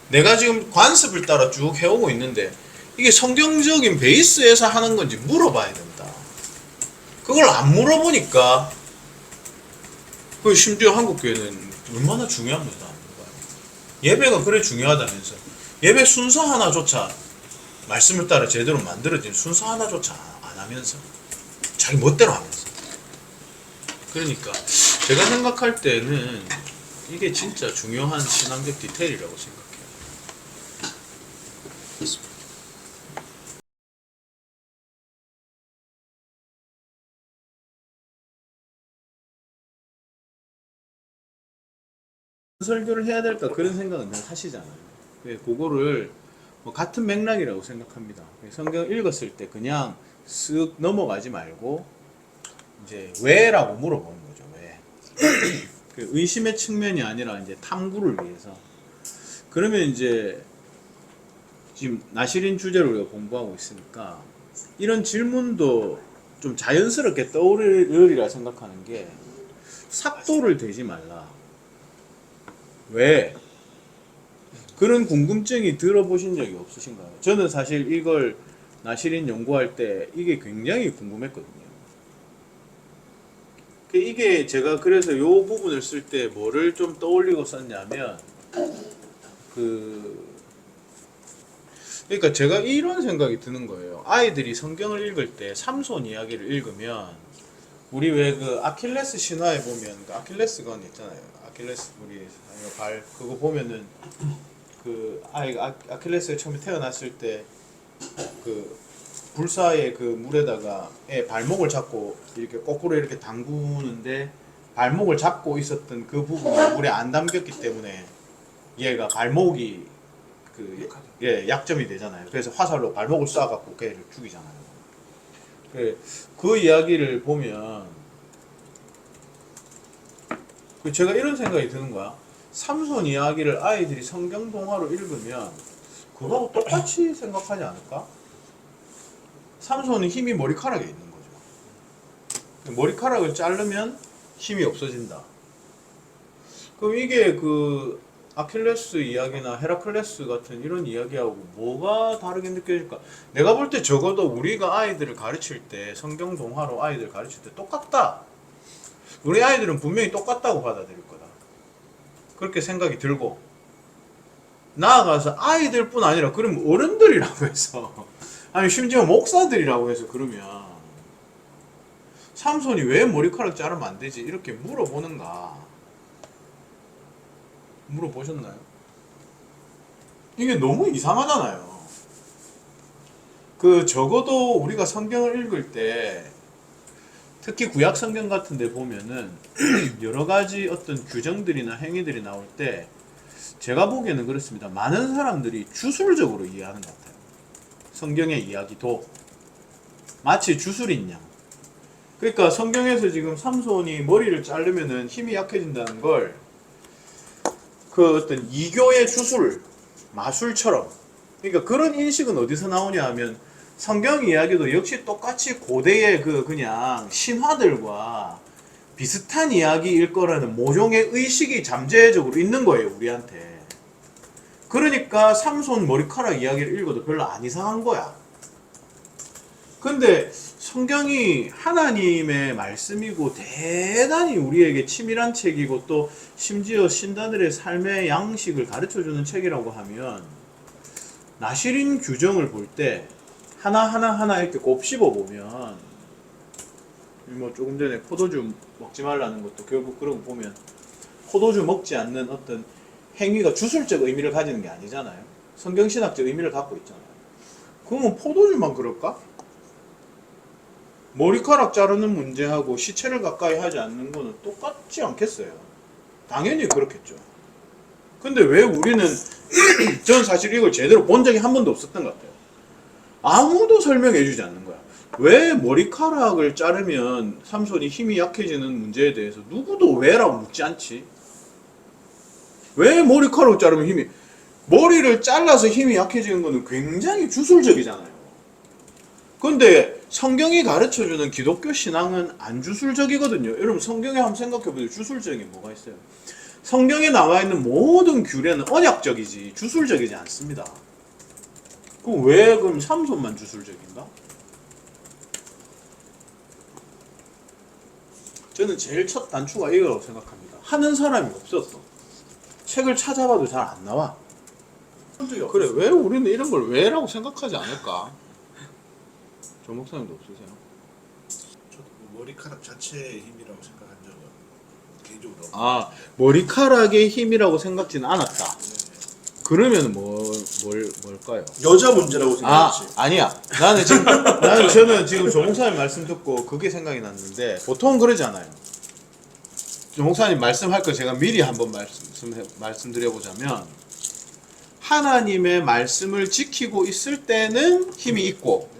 내가 지금 관습을 따라 쭉 해오고 있는데 이게 성경적인 베이스에서 하는 건지 물어봐야 된다. 그걸 안 물어보니까 그 심지어 한국교회는 얼마나 중요한 문제도 아닌 거야. 예배가 그래 중요하다면서 예배 순서 하나조차 말씀을 따라 제대로 만들어진 순서 하나조차 안 하면서 자기 멋대로 하면서 그러니까 제가 생각할 때는 이게 진짜 중요한 신앙적 디테일이라고 생각해요. 설교를 해야 될까 그런 생각은 늘 하시잖아요. 그거를 뭐 같은 맥락이라고 생각합니다. 성경 읽었을 때 그냥 쓱 넘어가지 말고 이제 왜라고 물어보는 거죠. 왜? 그 의심의 측면이 아니라 이제 탐구를 위해서. 그러면 이제 지금 나시린 주제를 우리가 공부하고 있으니까 이런 질문도 좀 자연스럽게 떠오르리라 생각하는 게 삭도를 대지 말라. 왜? 그런 궁금증이 들어보신 적이 없으신가요? 저는 사실 이걸 나시린 연구할 때 이게 굉장히 궁금했거든요. 이게 제가 그래서 이 부분을 쓸 때 뭐를 좀 떠올리고 썼냐면 그러니까 제가 이런 생각이 드는 거예요. 아이들이 성경을 읽을 때 삼손 이야기를 읽으면 우리 왜 그 아킬레스 신화에 보면 그 아킬레스건 있잖아요. 아킬레스 우리 발 그거 보면은 그 아이가 아킬레스가 처음에 태어났을 때 그 불사의 그 물에다가 애 발목을 잡고 이렇게 거꾸로 이렇게 담그는데 발목을 잡고 있었던 그 부분이 물에 안 담겼기 때문에 얘가 발목이 약점이 되잖아요. 그래서 화살로 발목을 쏴갖고 걔를 죽이잖아요. 그 이야기를 보면 제가 이런 생각이 드는 거야. 삼손 이야기를 아이들이 성경 동화로 읽으면 그거하고 똑같이 생각하지 않을까? 삼손은 힘이 머리카락에 있는 거죠. 머리카락을 자르면 힘이 없어진다. 그럼 이게 그 아킬레스 이야기나 헤라클레스 같은 이런 이야기하고 뭐가 다르게 느껴질까? 내가 볼 때 적어도 우리가 아이들을 가르칠 때 성경 동화로 아이들 가르칠 때 똑같다. 우리 아이들은 분명히 똑같다고 받아들일 거다. 그렇게 생각이 들고 나아가서 아이들뿐 아니라 그럼 어른들이라고 해서 아니 심지어 목사들이라고 해서 그러면 삼손이 왜 머리카락 자르면 안 되지? 이렇게 물어보는가? 물어보셨나요? 이게 너무 이상하잖아요. 적어도 우리가 성경을 읽을 때 특히 구약 성경 같은 데 보면은 여러 가지 어떤 규정들이나 행위들이 나올 때 제가 보기에는 그렇습니다. 많은 사람들이 주술적으로 이해하는 것 같아요. 성경의 이야기도 마치 주술인 양. 그러니까 성경에서 지금 삼손이 머리를 자르면은 힘이 약해진다는 걸 어떤 이교의 주술, 마술처럼. 그러니까 그런 인식은 어디서 나오냐 하면 성경 이야기도 역시 똑같이 고대의 그냥 신화들과 비슷한 이야기일 거라는 모종의 의식이 잠재적으로 있는 거예요, 우리한테. 그러니까 삼손 머리카락 이야기를 읽어도 별로 안 이상한 거야. 근데 성경이 하나님의 말씀이고 대단히 우리에게 치밀한 책이고 또 심지어 신자들의 삶의 양식을 가르쳐주는 책이라고 하면 나실인 규정을 볼 때 하나 이렇게 곱씹어 보면 뭐 조금 전에 포도주 먹지 말라는 것도 결국 그러고 보면 포도주 먹지 않는 어떤 행위가 주술적 의미를 가지는 게 아니잖아요. 성경신학적 의미를 갖고 있잖아요. 그러면 포도주만 그럴까? 머리카락 자르는 문제하고 시체를 가까이 하지 않는 거는 똑같지 않겠어요? 당연히 그렇겠죠. 근데 왜 우리는 전 사실 이걸 제대로 본 적이 한 번도 없었던 것 같아요. 아무도 설명해 주지 않는 거야. 왜 머리카락을 자르면 삼손이 힘이 약해지는 문제에 대해서 누구도 왜라고 묻지 않지? 왜 머리카락을 자르면 힘이 머리를 잘라서 힘이 약해지는 거는 굉장히 주술적이잖아요. 근데 성경이 가르쳐주는 기독교 신앙은 안 주술적이거든요. 여러분 성경에 한번 생각해보세요. 주술적인 게 뭐가 있어요? 성경에 나와 있는 모든 규례는 언약적이지 주술적이지 않습니다. 그럼 왜 그럼 삼손만 주술적인가? 저는 제일 첫 단추가 이거라고 생각합니다. 하는 사람이 없었어. 책을 찾아봐도 잘 안 나와. 그래, 왜 우리는 이런 걸 왜라고 생각하지 않을까? 조 목사님도 없으세요? 저도 머리카락 자체의 힘이라고 생각한 적은 개인적으로 없고. 아, 머리카락의 힘이라고 생각지는 않았다. 그러면 뭘까요? 여자 문제라고 아, 생각했지. 아니야. 저는 지금 조 목사님 말씀 듣고 그게 생각이 났는데, 보통 그러잖아요. 조 목사님 말씀할 거 제가 미리 한번 말씀드려보자면, 하나님의 말씀을 지키고 있을 때는 힘이 있고,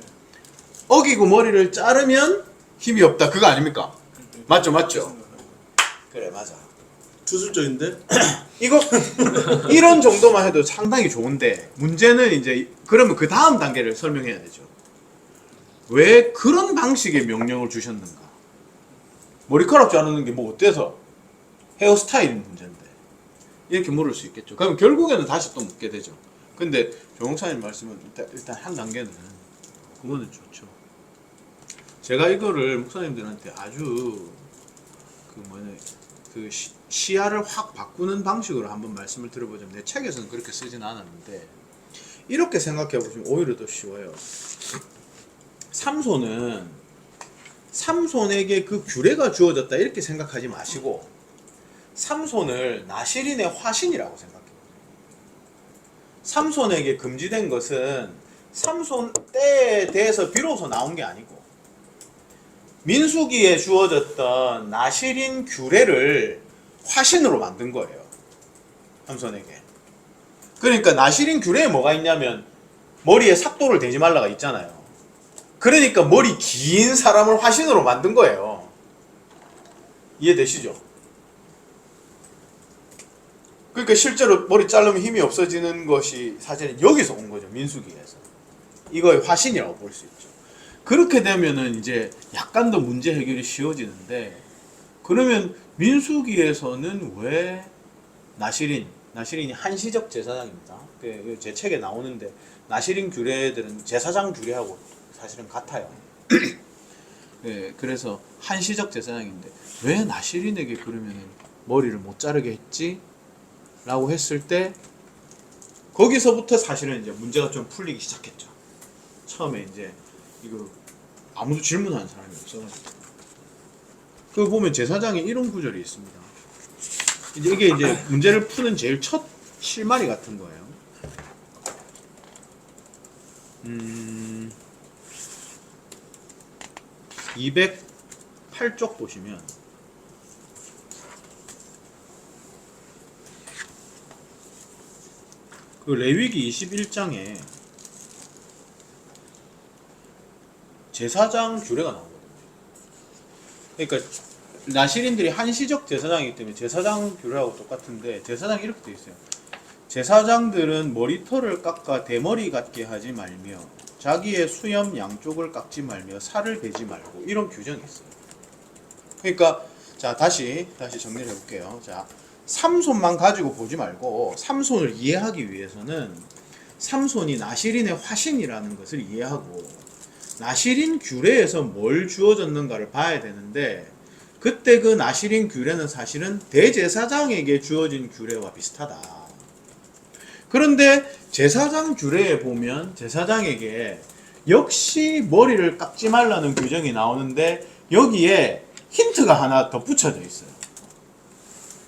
어기고 머리를 자르면 힘이 없다. 그거 아닙니까? 맞죠? 그래, 맞아. 주술적인데? 이거 이런 정도만 해도 상당히 좋은데 문제는 이제 그러면 그 다음 단계를 설명해야 되죠. 왜 그런 방식의 명령을 주셨는가? 머리카락 자르는 게 뭐 어때서? 헤어스타일 문제인데 이렇게 물을 수 있겠죠. 그럼 결국에는 다시 또 묻게 되죠. 근데 조영사님 말씀은 일단 한 단계는 그거는 좋죠. 제가 이거를 목사님들한테 아주 시야를 확 바꾸는 방식으로 한번 말씀을 드려보자면, 내 책에서는 그렇게 쓰진 않았는데 이렇게 생각해 보시면 오히려 더 쉬워요. 삼손에게 그 규례가 주어졌다 이렇게 생각하지 마시고 삼손을 나실인의 화신이라고 생각해요. 삼손에게 금지된 것은 삼손 때에 대해서 비로소 나온 게 아니고 민수기에 주어졌던 나실인 규례를 화신으로 만든 거예요. 삼손에게. 그러니까 나실인 규례에 뭐가 있냐면 머리에 삭도를 대지 말라가 있잖아요. 그러니까 머리 긴 사람을 화신으로 만든 거예요. 이해되시죠? 그러니까 실제로 머리 자르면 힘이 없어지는 것이 사실은 여기서 온 거죠. 민수기에서. 이거의 화신이라고 볼 수 있죠. 그렇게 되면은 이제 약간 더 문제 해결이 쉬워지는데, 그러면 민수기에서는 왜 나실인이 한시적 제사장입니다. 제 책에 나오는데 나실인 규례들은 제사장 규례하고 사실은 같아요. 네, 그래서 한시적 제사장인데 왜 나실인에게 그러면은 머리를 못 자르게 했지? 라고 했을 때 거기서부터 사실은 이제 문제가 좀 풀리기 시작했죠. 처음에 이제 이거 아무도 질문하는 사람이 없어가지고. 그거 보면 제사장에 이런 구절이 있습니다. 이게 이제 문제를 푸는 제일 첫 실마리 같은 거예요. 208쪽 보시면 그 레위기 21장에 제사장 규례가 나오거든요. 그러니까 나실인들이 한시적 제사장이기 때문에 제사장 규례하고 똑같은데, 제사장이 이렇게 돼 있어요. 제사장들은 머리털을 깎아 대머리 같게 하지 말며 자기의 수염 양쪽을 깎지 말며 살을 베지 말고, 이런 규정이 있어요. 그러니까 자 다시 정리를 해볼게요. 자, 삼손만 가지고 보지 말고 삼손을 이해하기 위해서는 삼손이 나실인의 화신이라는 것을 이해하고, 나시린 규례에서 뭘 주어졌는가를 봐야 되는데 그때 그 나시린 규례는 사실은 대제사장에게 주어진 규례와 비슷하다. 그런데 제사장 규례에 보면 제사장에게 역시 머리를 깎지 말라는 규정이 나오는데 여기에 힌트가 하나 덧붙여져 있어요.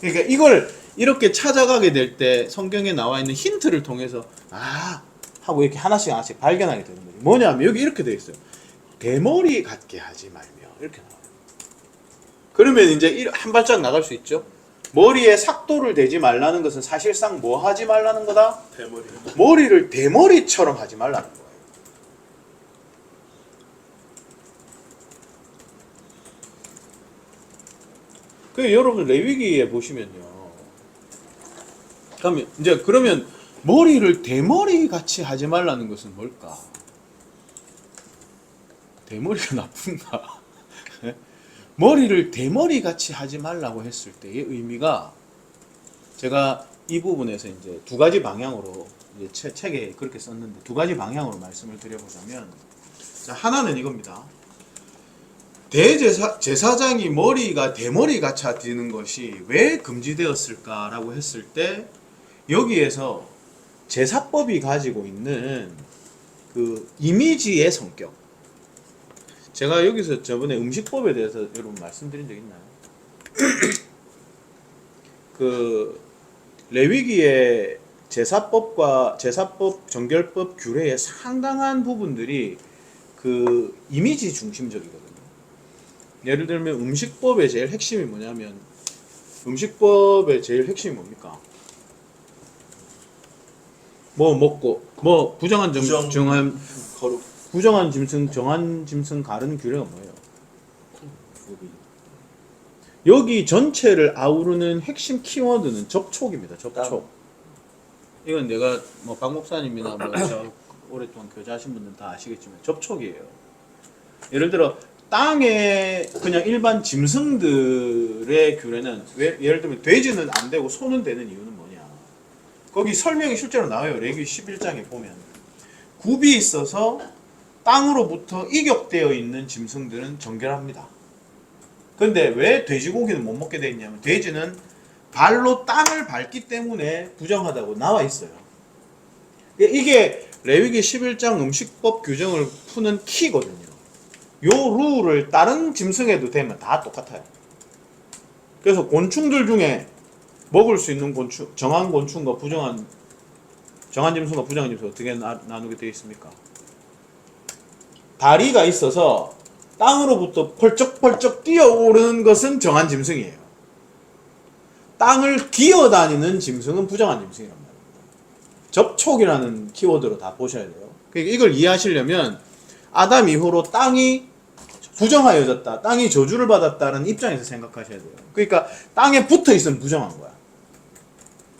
그러니까 이걸 이렇게 찾아가게 될 때 성경에 나와 있는 힌트를 통해서 아 하고 이렇게 하나씩 하나씩 발견하게 되는 거죠. 뭐냐면 여기 이렇게 돼 있어요. 대머리 같게 하지 말며 이렇게 나와요. 그러면 이제 한 발짝 나갈 수 있죠. 머리에 삭도를 대지 말라는 것은 사실상 뭐 하지 말라는 거다? 대머리. 머리를 대머리처럼 하지 말라는 거예요. 그 여러분 레위기에 보시면요. 그러면 머리를 대머리 같이 하지 말라는 것은 뭘까? 대머리가 나쁜가? 머리를 대머리 같이 하지 말라고 했을 때의 의미가 제가 이 부분에서 이제 두 가지 방향으로 이제 책에 그렇게 썼는데 두 가지 방향으로 말씀을 드려보자면 자, 하나는 이겁니다. 제사장이 머리가 대머리 같이 되는 것이 왜 금지되었을까라고 했을 때 여기에서 제사법이 가지고 있는 그 이미지의 성격. 제가 여기서 저번에 음식법에 대해서 여러분 말씀드린 적 있나요? 그 레위기의 제사법, 정결법 규례의 상당한 부분들이 그 이미지 중심적이거든요. 예를 들면 음식법의 제일 핵심이 뭐냐면 음식법의 제일 핵심이 뭡니까? 뭐 먹고 뭐 부정한 정한 거룩. 부정한 짐승 정한 짐승 가르는 규례가 뭐예요? 여기 전체를 아우르는 핵심 키워드는 접촉입니다. 접촉. 이건 내가 뭐 박 목사님이나 뭐 저 오랫동안 교제하신 분들 다 아시겠지만 접촉이에요. 예를 들어 땅에 그냥 일반 짐승들의 규례는 왜 예를 들면 돼지는 안 되고 소는 되는 이유는 뭐냐? 거기 설명이 실제로 나와요. 레위기 11장에 보면 굽이 있어서 땅으로부터 이격되어 있는 짐승들은 정결합니다. 근데 왜 돼지고기는 못 먹게 돼 있냐면 돼지는 발로 땅을 밟기 때문에 부정하다고 나와 있어요. 이게 레위기 11장 음식법 규정을 푸는 키거든요. 요 룰을 다른 짐승에도 되면 다 똑같아요. 그래서 곤충들 중에 먹을 수 있는 곤충, 정한 곤충과 부정한 정한 짐승과 부정한 짐승 어떻게 나누게 되어 있습니까? 다리가 있어서 땅으로부터 펄쩍펄쩍 뛰어오르는 것은 정한 짐승이에요. 땅을 기어다니는 짐승은 부정한 짐승이란 말입니다. 접촉이라는 키워드로 다 보셔야 돼요. 그러니까 이걸 이해하시려면 아담 이후로 땅이 부정하여졌다, 땅이 저주를 받았다는 입장에서 생각하셔야 돼요. 그러니까 땅에 붙어 있으면 부정한 거야.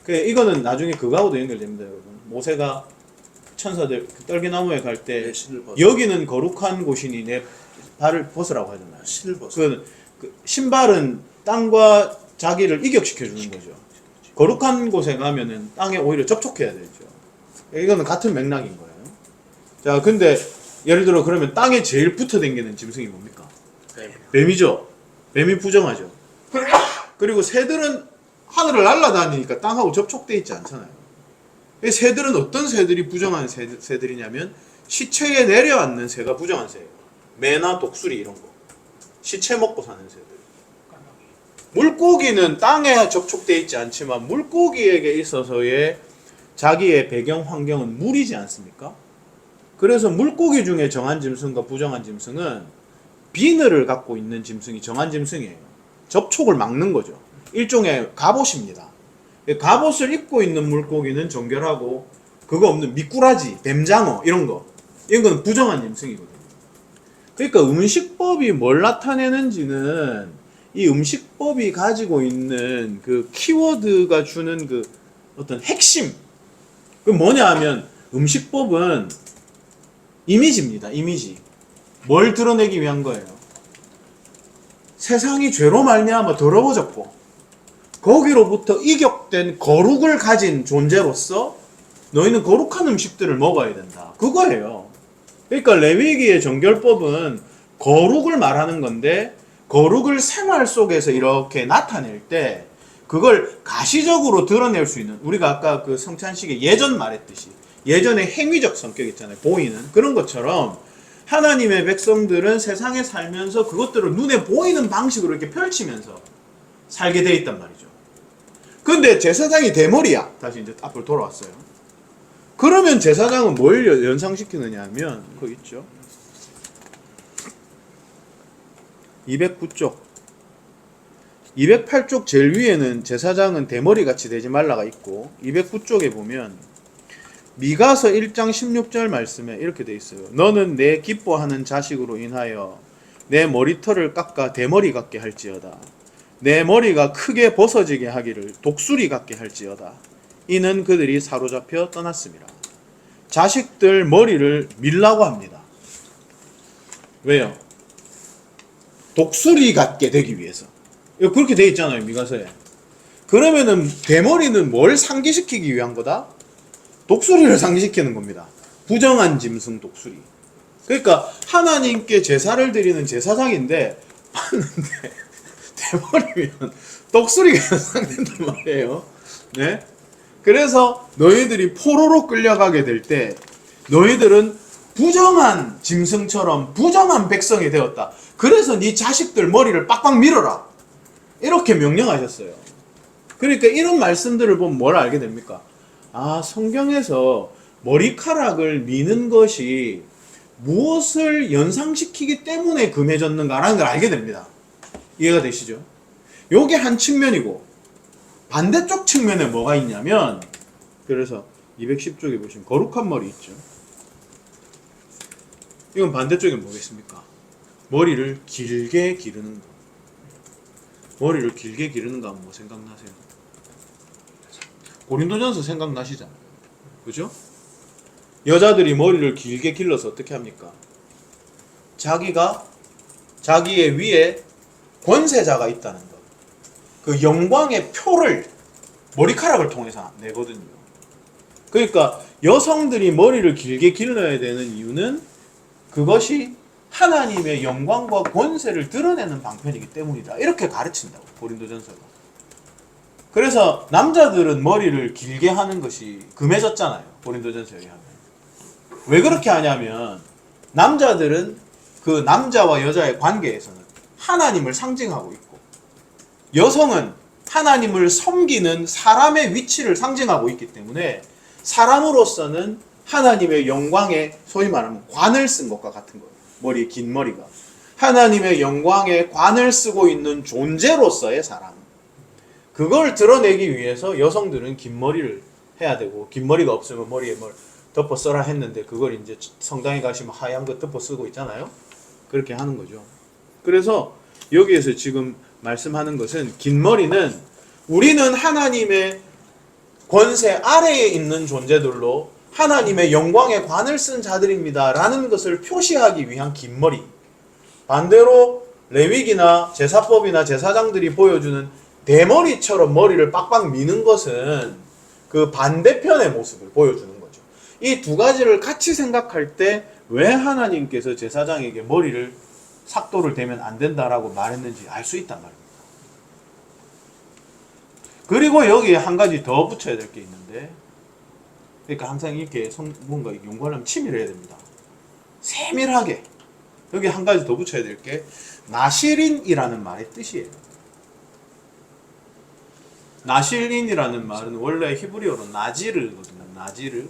이거는 나중에 그거하고도 연결됩니다, 여러분. 모세가 천사들 떨기나무에 갈 때 여기는 거룩한 곳이니 내 발을 벗으라고 하잖아요. 신을 벗어. 그 신발은 땅과 자기를 이격시켜 주는 거죠. 거룩한 곳에 가면은 땅에 오히려 접촉해야 되죠. 이거는 같은 맥락인 거예요. 자, 근데 예를 들어 그러면 땅에 제일 붙어 다니는 짐승이 뭡니까? 뱀이죠. 뱀이 부정하죠. 그리고 새들은 하늘을 날아다니니까 땅하고 접촉돼 있지 않잖아요. 새들은 어떤 새들이 부정한 새들이냐면 시체에 내려앉는 새가 부정한 새예요. 매나 독수리 이런 거. 시체 먹고 사는 새들. 물고기는 땅에 접촉돼 있지 않지만 물고기에게 있어서의 자기의 배경 환경은 물이지 않습니까? 그래서 물고기 중에 정한 짐승과 부정한 짐승은 비늘을 갖고 있는 짐승이 정한 짐승이에요. 접촉을 막는 거죠. 일종의 갑옷입니다. 갑옷을 입고 있는 물고기는 정결하고 그거 없는 미꾸라지, 뱀장어 이런 건 부정한 짐승이거든요. 그러니까 음식법이 뭘 나타내는지는 이 음식법이 가지고 있는 그 키워드가 주는 그 어떤 핵심. 그 뭐냐 하면 음식법은 이미지입니다. 이미지. 뭘 드러내기 위한 거예요? 세상이 죄로 말미암아 더러워졌고 거기로부터 이격된 거룩을 가진 존재로서 너희는 거룩한 음식들을 먹어야 된다. 그거예요. 그러니까 레위기의 정결법은 거룩을 말하는 건데 거룩을 생활 속에서 이렇게 나타낼 때 그걸 가시적으로 드러낼 수 있는, 우리가 아까 그 성찬식에 예전 말했듯이 예전에 행위적 성격 있잖아요. 보이는 그런 것처럼 하나님의 백성들은 세상에 살면서 그것들을 눈에 보이는 방식으로 이렇게 펼치면서 살게 돼 있단 말이죠. 근데 제사장이 대머리야. 다시 이제 앞으로 돌아왔어요. 그러면 제사장은 뭘 연상시키느냐 하면 그거 있죠. 209쪽 208쪽 제일 위에는 제사장은 대머리같이 되지 말라가 있고 209쪽에 보면 미가서 1장 16절 말씀에 이렇게 돼 있어요. 너는 내 기뻐하는 자식으로 인하여 내 머리털을 깎아 대머리 같게 할지어다. 내 머리가 크게 벗어지게 하기를 독수리 같게 할지어다. 이는 그들이 사로잡혀 떠났습니다. 자식들 머리를 밀라고 합니다. 왜요? 독수리 같게 되기 위해서. 그렇게 돼 있잖아요, 미가서에. 그러면은 대머리는 뭘 상기시키기 위한 거다? 독수리를 상기시키는 겁니다. 부정한 짐승 독수리. 그러니까 하나님께 제사를 드리는 제사장인데 봤는데 대머리면 독수리가 연상된단 말이에요. 네? 그래서 너희들이 포로로 끌려가게 될 때 너희들은 부정한 짐승처럼 부정한 백성이 되었다. 그래서 네 자식들 머리를 빡빡 밀어라. 이렇게 명령하셨어요. 그러니까 이런 말씀들을 보면 뭘 알게 됩니까? 아, 성경에서 머리카락을 미는 것이 무엇을 연상시키기 때문에 금해졌는가라는 걸 알게 됩니다. 이해가 되시죠? 요게 한 측면이고 반대쪽 측면에 뭐가 있냐면, 그래서 210쪽에 보시면 거룩한 머리 있죠. 이건 반대쪽에 뭐겠습니까? 머리를 길게 기르는 거. 머리를 길게 기르는 거 하면 뭐 생각나세요? 고린도전서 생각나시잖아요. 그죠? 여자들이 머리를 길게 길러서 어떻게 합니까? 자기가 자기의 위에 권세자가 있다는 것, 그 영광의 표를 머리카락을 통해서 내거든요. 그러니까 여성들이 머리를 길게 길러야 되는 이유는 그것이 하나님의 영광과 권세를 드러내는 방편이기 때문이다. 이렇게 가르친다고, 고린도전서가. 그래서 남자들은 머리를 길게 하는 것이 금해졌잖아요, 고린도전서에 하면. 왜 그렇게 하냐면 남자들은 그 남자와 여자의 관계에서는 하나님을 상징하고 있고, 여성은 하나님을 섬기는 사람의 위치를 상징하고 있기 때문에 사람으로서는 하나님의 영광에 소위 말하면 관을 쓴 것과 같은 거예요. 머리, 긴 머리가 하나님의 영광에 관을 쓰고 있는 존재로서의 사람, 그걸 드러내기 위해서 여성들은 긴 머리를 해야 되고, 긴 머리가 없으면 머리에 뭘 덮어 써라 했는데 그걸 이제 성당에 가시면 하얀 거 덮어 쓰고 있잖아요. 그렇게 하는 거죠. 그래서 여기에서 지금 말씀하는 것은, 긴 머리는 우리는 하나님의 권세 아래에 있는 존재들로 하나님의 영광에 관을 쓴 자들입니다 라는 것을 표시하기 위한 긴 머리. 반대로 레위기나 제사법이나 제사장들이 보여주는 대머리처럼 머리를 빡빡 미는 것은 그 반대편의 모습을 보여주는 거죠. 이 두 가지를 같이 생각할 때 왜 하나님께서 제사장에게 머리를 삭도를 대면 안 된다라고 말했는지 알 수 있단 말입니다. 그리고 여기에 한 가지 더 붙여야 될 게 있는데, 그러니까 항상 이렇게 뭔가 연구하려면 치밀해야 됩니다. 세밀하게. 여기 한 가지 더 붙여야 될 게 나실인이라는 말의 뜻이에요. 나실인이라는 말은 원래 히브리어로 나지르거든요. 나지르.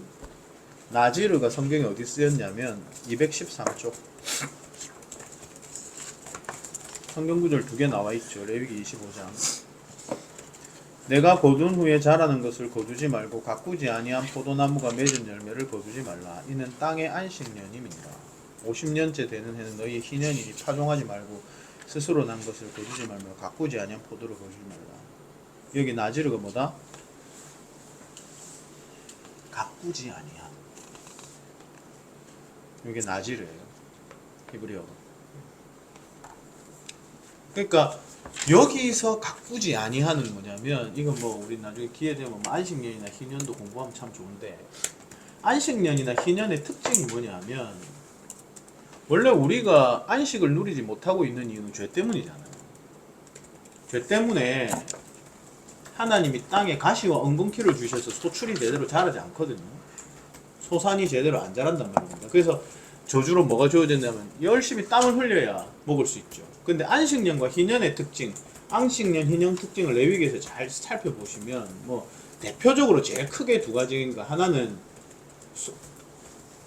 나지르가 성경에 어디 쓰였냐면 213쪽. 성경 구절 두 개 나와 있죠. 레위기 25장. 내가 거둔 후에 자라는 것을 거두지 말고 가꾸지 아니한 포도나무가 맺은 열매를 거두지 말라. 이는 땅의 안식년임이니라. 50년째 되는 해는 너희 희년이니 파종하지 말고 스스로 난 것을 거두지 말며 가꾸지 아니한 포도를 거두지 말라. 여기 나지르가 뭐다? 가꾸지 아니한. 이게 나지르예요. 히브리어가. 그러니까 여기서 가꾸지 아니하는 뭐냐면, 이건 뭐 우리 나중에 기회 되면 뭐 안식년이나 희년도 공부하면 참 좋은데, 안식년이나 희년의 특징이 뭐냐면 원래 우리가 안식을 누리지 못하고 있는 이유는 죄 때문이잖아요. 죄 때문에 하나님이 땅에 가시와 엉겅퀴를 주셔서 소출이 제대로 자라지 않거든요. 소산이 제대로 안 자란단 말입니다. 그래서 저주로 뭐가 주어졌냐면 열심히 땀을 흘려야 먹을 수 있죠. 근데 안식년과 희년의 특징, 안식년, 희년 특징을 레위기에서 잘 살펴보시면 뭐 대표적으로 제일 크게 두 가지인가. 하나는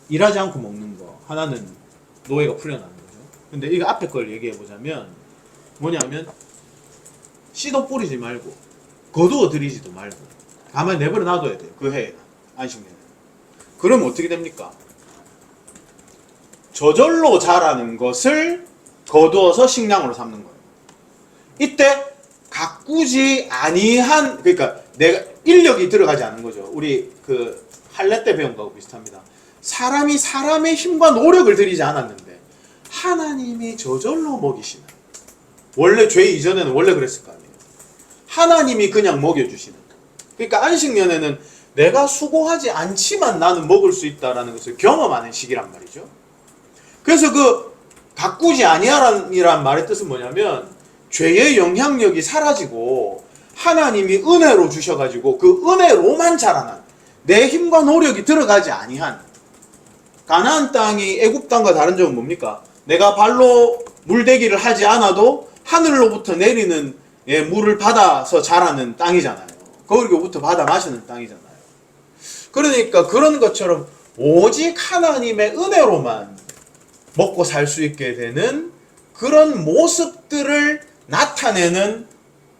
일하지 않고 먹는 거, 하나는 노예가 풀려나는 거죠. 근데 이거 앞에 걸 얘기해 보자면 뭐냐면 씨도 뿌리지 말고 거두어 들이지도 말고 가만히 내버려 놔둬야 돼요. 그 해에 안식년에. 그럼 어떻게 됩니까? 저절로 자라는 것을 거두어서 식량으로 삼는 거예요. 이때 가꾸지 아니한, 그러니까 내가 인력이 들어가지 않는 거죠. 우리 그 할례 때 배운 거하고 비슷합니다. 사람이 사람의 힘과 노력을 들이지 않았는데 하나님이 저절로 먹이시는, 원래 죄 이전에는 원래 그랬을 거 아니에요. 하나님이 그냥 먹여주시는. 그러니까 안식년에는 내가 수고하지 않지만 나는 먹을 수 있다라는 것을 경험하는 시기란 말이죠. 그래서 그 가꾸지 아니하라는 말의 뜻은 뭐냐면 죄의 영향력이 사라지고 하나님이 은혜로 주셔가지고 그 은혜로만 자라난, 내 힘과 노력이 들어가지 아니한 가나안 땅이 애굽 땅과 다른 점은 뭡니까? 내가 발로 물대기를 하지 않아도 하늘로부터 내리는 물을 받아서 자라는 땅이잖아요. 거기로부터 받아 마시는 땅이잖아요. 그러니까 그런 것처럼 오직 하나님의 은혜로만 먹고 살 수 있게 되는 그런 모습들을 나타내는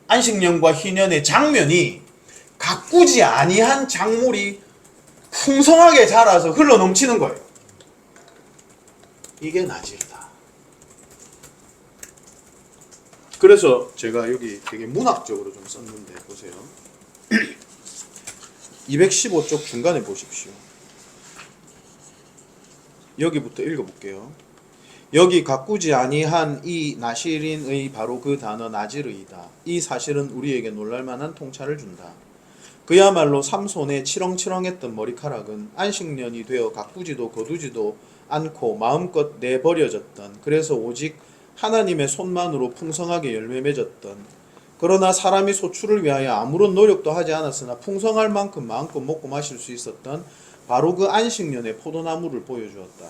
안식년과 희년의 장면이 가꾸지 아니한 작물이 풍성하게 자라서 흘러 넘치는 거예요. 이게 나질이다. 그래서 제가 여기 되게 문학적으로 좀 썼는데 보세요. 215쪽 중간에 보십시오. 여기부터 읽어볼게요. 여기 가꾸지 아니한 이 나실인의 바로 그 단어 나질의이다. 이 사실은 우리에게 놀랄만한 통찰을 준다. 그야말로 삼손의 치렁치렁했던 머리카락은 안식년이 되어 가꾸지도 거두지도 않고 마음껏 내버려졌던, 그래서 오직 하나님의 손만으로 풍성하게 열매 맺었던, 그러나 사람이 소출을 위하여 아무런 노력도 하지 않았으나 풍성할 만큼 마음껏 먹고 마실 수 있었던 바로 그 안식년의 포도나무를 보여주었다.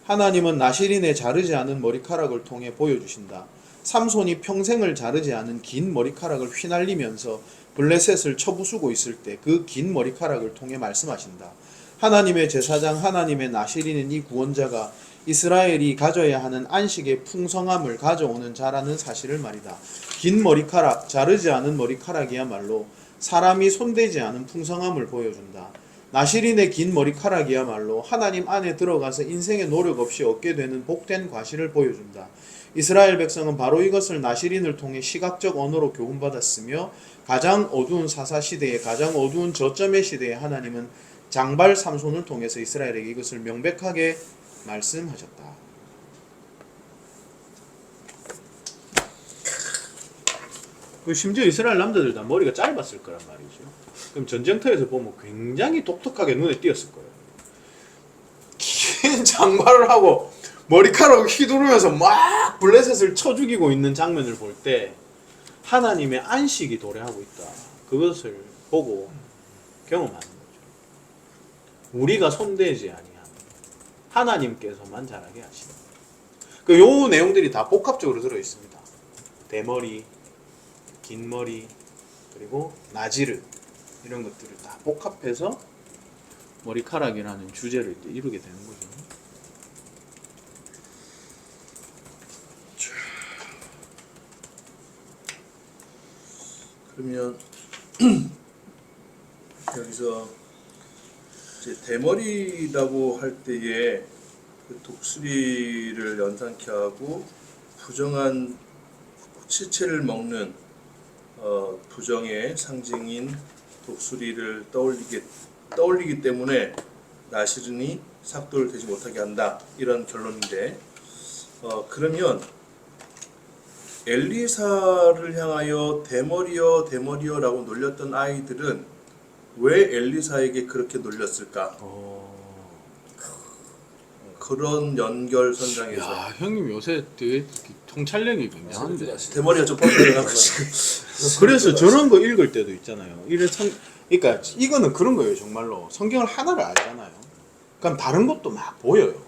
하나님은 나실인의 자르지 않은 머리카락을 통해 보여주신다. 삼손이 평생을 자르지 않은 긴 머리카락을 휘날리면서 블레셋을 쳐부수고 있을 때 그 긴 머리카락을 통해 말씀하신다. 하나님의 제사장, 하나님의 나실인은 이 구원자가 이스라엘이 가져야 하는 안식의 풍성함을 가져오는 자라는 사실을 말이다. 긴 머리카락, 자르지 않은 머리카락이야말로 사람이 손대지 않은 풍성함을 보여준다. 나실인의 긴 머리카락이야말로 하나님 안에 들어가서 인생의 노력 없이 얻게 되는 복된 과실을 보여준다. 이스라엘 백성은 바로 이것을 나실인을 통해 시각적 언어로 교훈받았으며 가장 어두운 사사시대에, 가장 어두운 저점의 시대에 하나님은 장발 삼손을 통해서 이스라엘에게 이것을 명백하게 말씀하셨다. 심지어 이스라엘 남자들 다 머리가 짧았을 거란 말이죠. 그럼 전쟁터에서 보면 굉장히 독특하게 눈에 띄었을 거예요. 긴 장발을 하고 머리카락을 휘두르면서 막 블레셋을 쳐 죽이고 있는 장면을 볼 때 하나님의 안식이 도래하고 있다. 그것을 보고 경험하는 거죠. 우리가 손대지 아니하는 하나님께서만 자라게 하시는. 요 내용들이 다 복합적으로 들어 있습니다. 대머리, 긴 머리, 그리고 나지르, 이런 것들을 다 복합해서 머리카락이라는 주제를 이제 이루게 되는 거죠. 그러면 여기서 이제 대머리라고 할 때에 그 독수리를 연상케 하고 부정한 시체를 먹는 부정의 상징인 독수리를 떠올리기 때문에 나실인이 삭도를 되지 못하게 한다, 이런 결론인데, 그러면 엘리사를 향하여 대머리여 대머리여 라고 놀렸던 아이들은 왜 엘리사에게 그렇게 놀렸을까? 그런 연결선상에서 야 형님 요새 되게 통찰력이 굉장한데. 대머리가 좀 뻗어가지고 그래서 저런 거 읽을 때도 있잖아요. 그러니까 이거는 그런 거예요. 정말로 성경을 하나를 알잖아요. 그럼 다른 것도 막 보여요.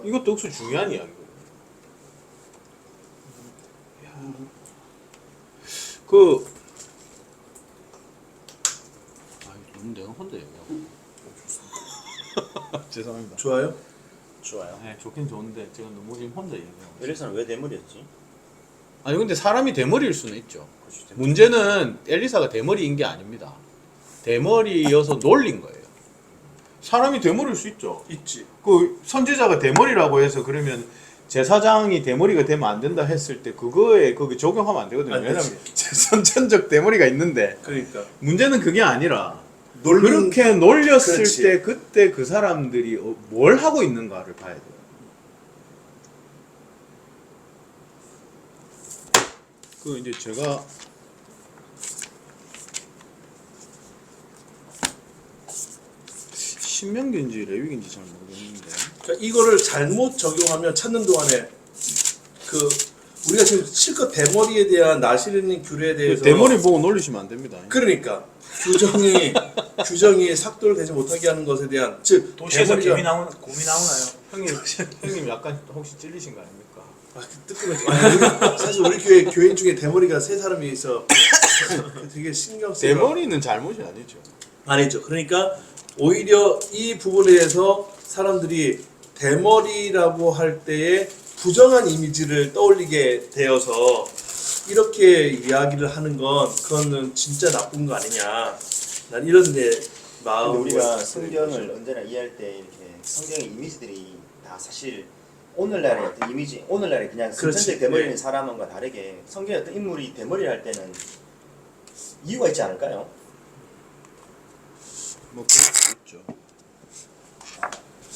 이것도 역시 중요한 이야기거든요. 너무 내가 혼자 얘기하고. 죄송합니다. 좋아요? 좋아요. 네, 좋긴 좋은데 제가 너무 지금 혼자 얘기하고. 엘리사는 왜 대머리였지? 아니 근데 사람이 대머리일 수는 있죠. 문제는 엘리사가 대머리인 게 아닙니다. 대머리여서 놀린 거예요. 사람이 대머리일 수 있죠. 있지. 그 선지자가 대머리라고 해서 그러면 제사장이 대머리가 되면 안 된다 했을 때 그거에 거기 적용하면 안 되거든요. 아니, 왜냐면 선천적 대머리가 있는데 그러니까 문제는 그게 아니라 놀린 그렇게 놀렸을 그렇지. 때 그때 그 사람들이 뭘 하고 있는가를 봐야 돼요. 그 이제 제가 신명기인지 레위기인지 잘 모르겠는데 그러니까 이거를 잘못 적용하면 찾는 동안에 그 우리가 지금 실컷 대머리에 대한 나시르닌 규례에 대해서 대머리 보고 놀리시면 안 됩니다. 그러니까 규정이 삭도를 못하게 하는 것에 대한 즉 도시에서 대머리가 곰이 나오나요? 형님 약간 혹시 찔리신 거 아닙니까? 사실 우리 교회 교인 중에 대머리가 3사람이 있어 되게 신경 쓰여. 대머리는 잘못이 아니죠. 아니죠. 그러니까 오히려 이 부분에 대해서 사람들이 대머리라고 할 때에 부정한 이미지를 떠올리게 되어서 이렇게 이야기를 하는 건 그거는 진짜 나쁜 거 아니냐. 난 이런 내 근데 마음을 우리가 성경을 언제나 이해할 때 이렇게 성경의 이미지들이 다 사실 오늘날의 어떤 이미지, 오늘날의 그냥 그렇지. 선천적 대머리인 예. 사람과 다르게 성경의 어떤 인물이 대머리를 할 때는 이유가 있지 않을까요? 뭐 그럴 수 있죠.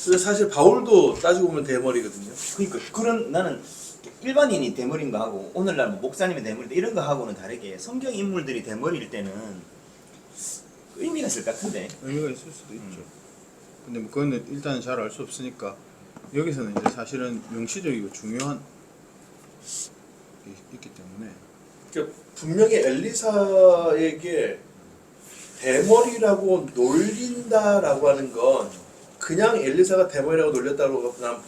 그래서 사실 바울도 따지고 보면 대머리거든요. 그러니까 그런 나는 일반인이 대머리인 거 하고 오늘날 뭐 목사님의 대머리 이런 거 하고는 다르게 성경 인물들이 대머리일 때는 의미가 있을 것 같은데. 의미가 있을 수도 있죠. 근데 뭐 그거는 일단은 잘 알 수 없으니까 여기서는 이제 사실은 명시적이고 중요한 게 있기 때문에 그러니까 분명히 엘리사에게 대머리라고 놀린다라고 하는 건 그냥 엘리사가 대머리라고 놀렸다고 난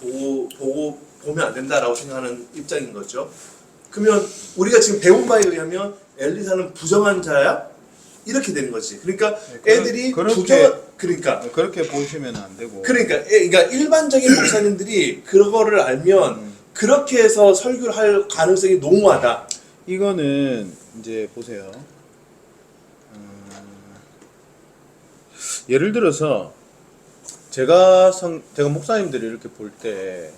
보면 안 된다라고 생각하는 입장인 거죠. 그러면 우리가 지금 배운 바에 의하면 엘리사는 부정한 자야? 이렇게 되는 거지. 그러니까 애들이 그렇게 보시면 안 되고 그러니까 일반적인 목사님들이 그거를 알면 그렇게 해서 설교를 할 가능성이 농후하다. 이거는 이제 보세요. 예를 들어서 제가 목사님들이 이렇게 볼 때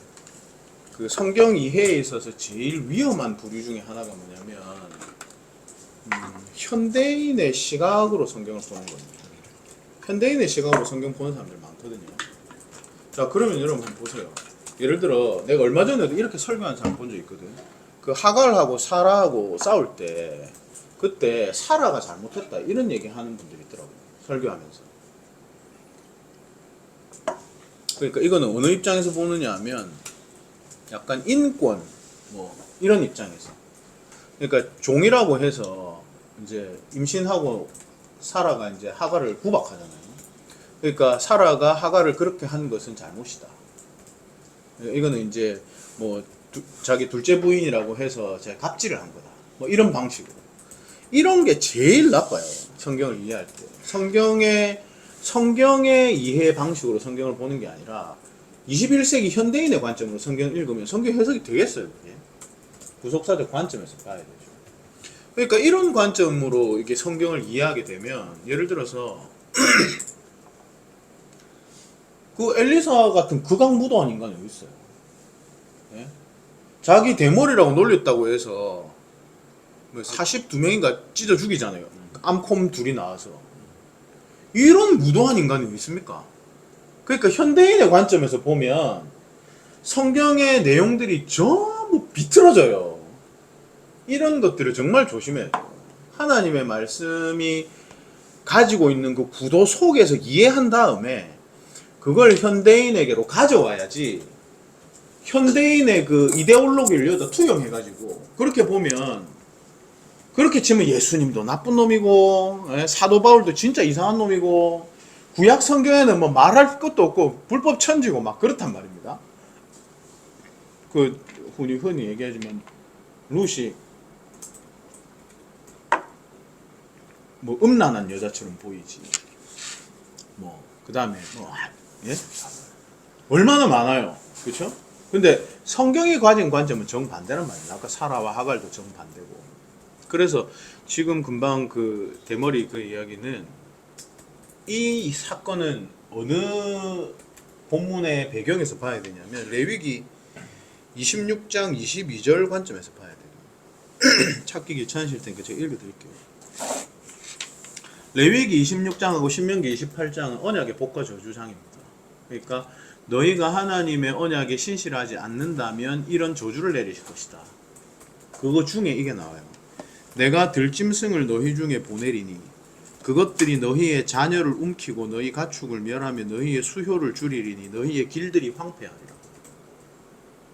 그 성경 이해에 있어서 제일 위험한 부류 중에 하나가 뭐냐면 현대인의 시각으로 성경을 보는 겁니다. 현대인의 시각으로 성경 보는 사람들 많거든요. 자 그러면 여러분 한번 보세요. 예를 들어 내가 얼마 전에도 이렇게 설교한 사람 본 적 있거든. 그 하갈하고 사라하고 싸울 때 그때 사라가 잘못했다 이런 얘기 하는 분들이 있더라고요. 설교하면서. 그러니까 이거는 어느 입장에서 보느냐 하면 약간 인권 뭐 이런 입장에서 그러니까 종이라고 해서 이제 임신하고 사라가 이제 하갈을 구박하잖아요. 그러니까 사라가 하갈을 그렇게 한 것은 잘못이다. 이거는 이제 뭐 자기 둘째 부인이라고 해서 제가 갑질을 한 거다. 뭐 이런 방식으로. 이런 게 제일 나빠요. 성경을 이해할 때. 성경의 이해 방식으로 성경을 보는 게 아니라 21세기 현대인의 관점으로 성경을 읽으면 성경 해석이 되겠어요. 그게. 구속사적 관점에서 봐야 되죠. 그러니까 이런 관점으로 이게 성경을 이해하게 되면 예를 들어서 그 엘리사 같은 극악무도한 인간이 어디 있어요? 예? 자기 대머리라고 놀렸다고 해서 뭐 42명인가 찢어 죽이잖아요. 암콤 둘이 나와서. 이런 무도한 인간이 어디 있습니까? 그러니까 현대인의 관점에서 보면 성경의 내용들이 전부 비틀어져요. 이런 것들을 정말 조심해야 돼요. 하나님의 말씀이 가지고 있는 그 구도 속에서 이해한 다음에 그걸 현대인에게로 가져와야지 현대인의 그 이데올로기를 여기다 투영해가지고 그렇게 보면 그렇게 치면 예수님도 나쁜 놈이고 사도 바울도 진짜 이상한 놈이고 구약 성경에는 뭐 말할 것도 없고 불법 천지고 막 그렇단 말입니다. 그 우리 흔히 얘기하지만 룻이 뭐 음란한 여자처럼 보이지. 뭐 그다음에 뭐 예? 얼마나 많아요. 그렇죠? 근데 성경이 가진 관점은 정반대란 말이에요. 아까 사라와 하갈도 정반대고. 그래서 지금 금방 그 대머리 그 이야기는 이 사건은 어느 본문의 배경에서 봐야 되냐면 레위기 26장 22절 관점에서 봐야 돼요. 찾기 귀찮으실 테니까 제가 읽어드릴게요. 레위기 26장하고 신명기 28장은 언약의 복과 저주장입니다. 그러니까 너희가 하나님의 언약에 신실하지 않는다면 이런 저주를 내리실 것이다. 그거 중에 이게 나와요. 내가 들짐승을 너희 중에 보내리니 그것들이 너희의 자녀를 움키고 너희 가축을 멸하며 너희의 수효를 줄이리니 너희의 길들이 황폐하리라.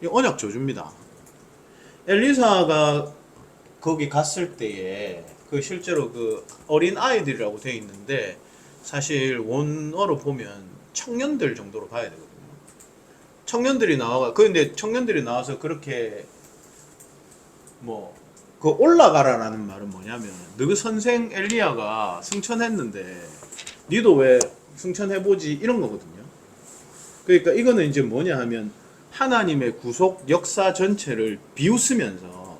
이 언약 저주입니다. 엘리사가 거기 갔을 때에 그 실제로 그 어린 아이들이라고 되어 있는데 사실 원어로 보면 청년들 정도로 봐야 되거든요. 청년들이 근데 청년들이 나와서 그렇게 뭐 그 올라가라라는 말은 뭐냐면 너 선생 엘리야가 승천했는데 니도 왜 승천해보지 이런 거거든요. 그러니까 이거는 이제 뭐냐 하면 하나님의 구속 역사 전체를 비웃으면서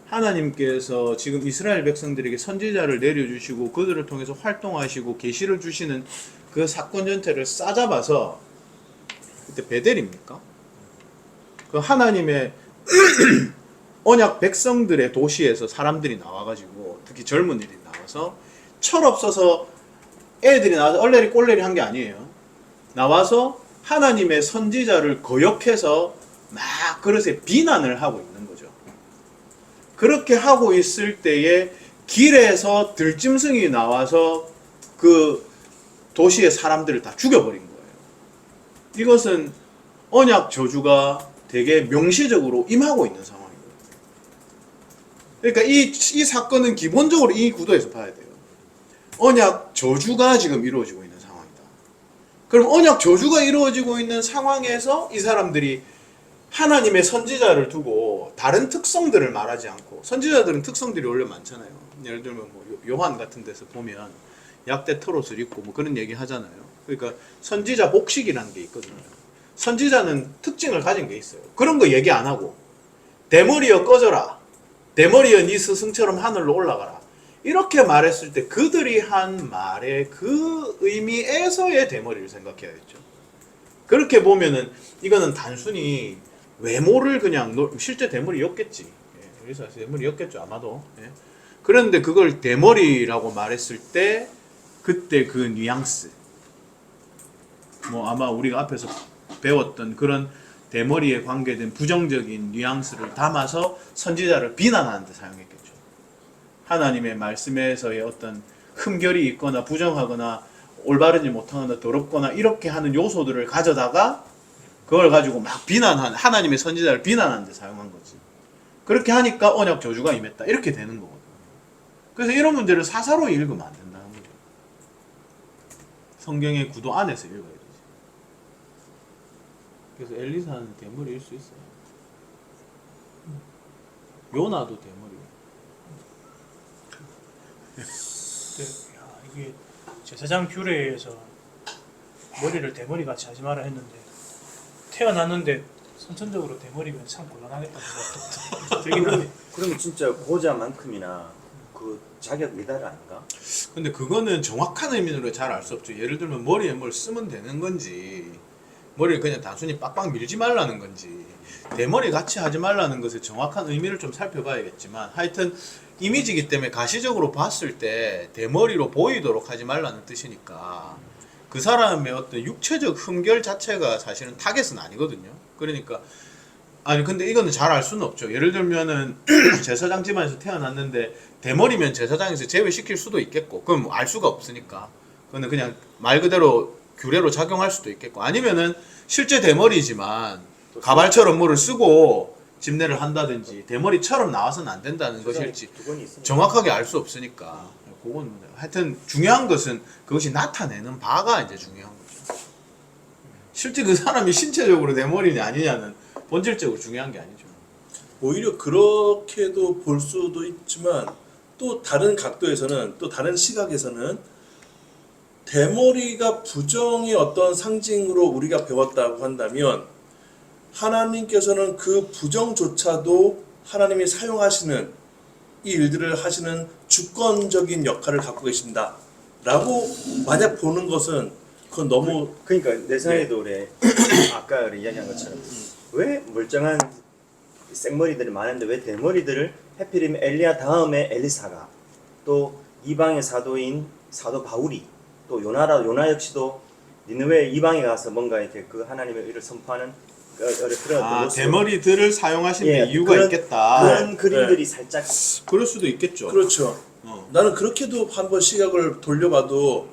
하나님께서 지금 이스라엘 백성들에게 선지자를 내려주시고 그들을 통해서 활동하시고 계시를 주시는 그 사건 전체를 싸잡아서 그때 베델입니까? 그 하나님의 언약 백성들의 도시에서 사람들이 나와가지고 특히 젊은이들이 나와서 철없어서 애들이 나와서 얼레리 꼴레리 한 게 아니에요. 나와서 하나님의 선지자를 거역해서 막 그릇에 비난을 하고 있는 거죠. 그렇게 하고 있을 때에 길에서 들짐승이 나와서 그 도시의 사람들을 다 죽여버린 거예요. 이것은 언약 저주가 되게 명시적으로 임하고 있는 상황이에요. 그러니까 이 사건은 기본적으로 이 구도에서 봐야 돼요. 언약 저주가 지금 이루어지고 있는 상황이다. 그럼 언약 저주가 이루어지고 있는 상황에서 이 사람들이 하나님의 선지자를 두고 다른 특성들을 말하지 않고 선지자들은 특성들이 원래 많잖아요. 예를 들면 뭐 요한 같은 데서 보면 약대 털옷을 입고 뭐 그런 얘기 하잖아요. 그러니까 선지자 복식이라는 게 있거든요. 선지자는 특징을 가진 게 있어요. 그런 거 얘기 안 하고 대머리여 꺼져라. 대머리여 네 스승처럼 하늘로 올라가라. 이렇게 말했을 때 그들이 한 말의 그 의미에서의 대머리를 생각해야겠죠. 그렇게 보면은 이거는 단순히 외모를 그냥 실제 대머리였겠지. 그래서 대머리였겠죠 아마도. 그런데 그걸 대머리라고 말했을 때 그때 그 뉘앙스 뭐 아마 우리가 앞에서 배웠던 그런 대머리에 관계된 부정적인 뉘앙스를 담아서 선지자를 비난하는 데 사용했겠죠. 하나님의 말씀에서의 어떤 흠결이 있거나 부정하거나 올바르지 못하거나 더럽거나 이렇게 하는 요소들을 가져다가 그걸 가지고 막 비난한 하나님의 선지자를 비난하는 데 사용한 거지. 그렇게 하니까 언약 저주가 임했다. 이렇게 되는 거거든. 그래서 이런 문제를 사사로이 읽으면 안 된다는 거죠. 성경의 구도 안에서 읽어야 되지. 그래서 엘리사는 대머리일 수 있어요. 요나도 대머리예요. 근데 야, 이게 제사장 규례에서 머리를 대머리같이 하지 마라 했는데 태어났는데 선천적으로 대머리면 참 곤란하겠다는 생각도 들긴 하네. 그러면 진짜 고자만큼이나 그 자격 미달 아닌가? 근데 그거는 정확한 의미로 잘 알 수 없죠. 예를 들면 머리에 뭘 쓰면 되는 건지 머리를 그냥 단순히 빡빡 밀지 말라는 건지 대머리 같이 하지 말라는 것의 정확한 의미를 좀 살펴봐야겠지만 하여튼 이미지이기 때문에 가시적으로 봤을 때 대머리로 보이도록 하지 말라는 뜻이니까 그 사람의 어떤 육체적 흠결 자체가 사실은 타겟은 아니거든요. 그러니까 아니 근데 이거는 잘 알 수는 없죠. 예를 들면은 제사장 집안에서 태어났는데 대머리면 제사장에서 제외시킬 수도 있겠고 그건 뭐 알 수가 없으니까 그거는 그냥 말 그대로 규례로 작용할 수도 있겠고 아니면은 실제 대머리지만 가발처럼 뭐를 쓰고 집내를 한다든지 대머리처럼 나와서는 안 된다는 것일지 두 건이 있으니까. 정확하게 알 수 없으니까 그건 하여튼 중요한 것은 그것이 나타내는 바가 이제 중요한 거죠. 실제 그 사람이 신체적으로 대머리냐 아니냐는 본질적으로 중요한 게 아니죠. 오히려 그렇게도 볼 수도 있지만 또 다른 각도에서는 또 다른 시각에서는 대머리가 부정의 어떤 상징으로 우리가 배웠다고 한다면 하나님께서는 그 부정조차도 하나님이 사용하시는 이 일들을 하시는 주권적인 역할을 갖고 계신다 라고 만약 보는 것은 그건 너무 그러니까 내상에도 그래. 아까 그래 이야기한 것처럼 왜 멀쩡한 생머리들이 많은데 왜 대머리들을 해필이면 엘리야 다음에 엘리사가 또 이방의 사도인 사도 바울이 또 요나 역시도 니느웨 이방에 가서 뭔가 이렇게 그 하나님의 의를 선포하는 그런 아, 모습. 대머리들을 사용하시는 예, 이유가 그런- 있겠다. 그런 그림들이 살짝 그럴 수도 있겠죠. 그렇죠. 나는 그렇게도 한번 시각을 돌려봐도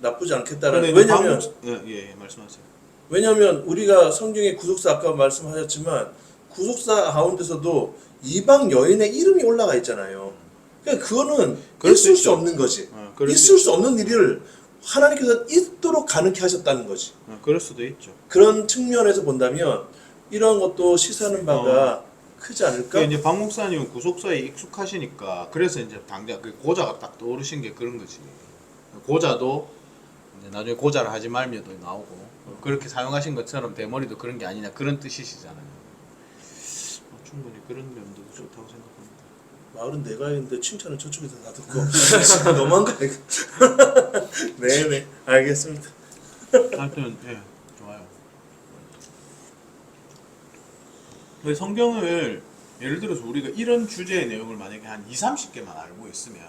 나쁘지 않겠다는. 근데 이제 왜냐면 예, 말씀하세요. 왜냐면 우리가 성경의 구속사 아까 말씀하셨지만 구속사 가운데서도 이방 여인의 이름이 올라가 있잖아요. 그러니까 그거는 그럴 수 있을 수 있죠. 없는 거지. 그럴 수 있을 수 없는 일을 하나님께서 있도록 가능케 하셨다는 거지. 그럴 수도 있죠. 그런 측면에서 본다면 이런 것도 시사하는 바가 크지 않을까? 그러니까 이제 박 목사님은 구속사에 익숙하시니까 그래서 이제 당장 그 고자가 딱 떠오르신 게 그런 거지. 고자도 이제 나중에 고자를 하지 말며도 나오고 그렇게 사용하신 것처럼 대머리도 그런 게 아니냐 그런 뜻이시잖아요. 충분히 그런 면도 좋다고 생각합니다. 마을은 내가 했는데 칭찬은 저쪽에서 다 듣고 지금 너무한 거 아니야? 네네 알겠습니다. 하여튼 예 좋아요. 근데 성경을 예를 들어서 우리가 이런 주제의 내용을 만약에 한 20-30개만 알고 있으면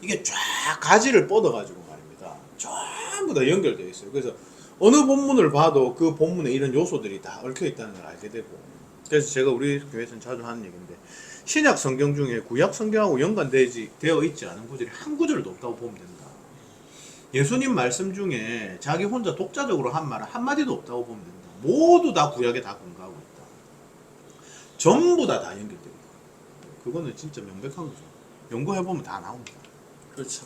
이게 쫙 가지를 뻗어가지고 말입니다. 전부 다 연결되어 있어요. 그래서 어느 본문을 봐도 그 본문에 이런 요소들이 다 얽혀 있다는 걸 알게 되고 그래서 제가 우리 교회에서는 자주 하는 얘기인데 신약 성경 중에 구약 성경하고 연관되어 있지 않은 구절이 한 구절도 없다고 보면 된다. 예수님 말씀 중에 자기 혼자 독자적으로 한 말은 한마디도 없다고 보면 된다. 모두 다 구약에 다 근거하고 있다. 전부 다 연결되어 있다. 그거는 진짜 명백한 거죠. 연구해보면 다 나옵니다. 그렇죠.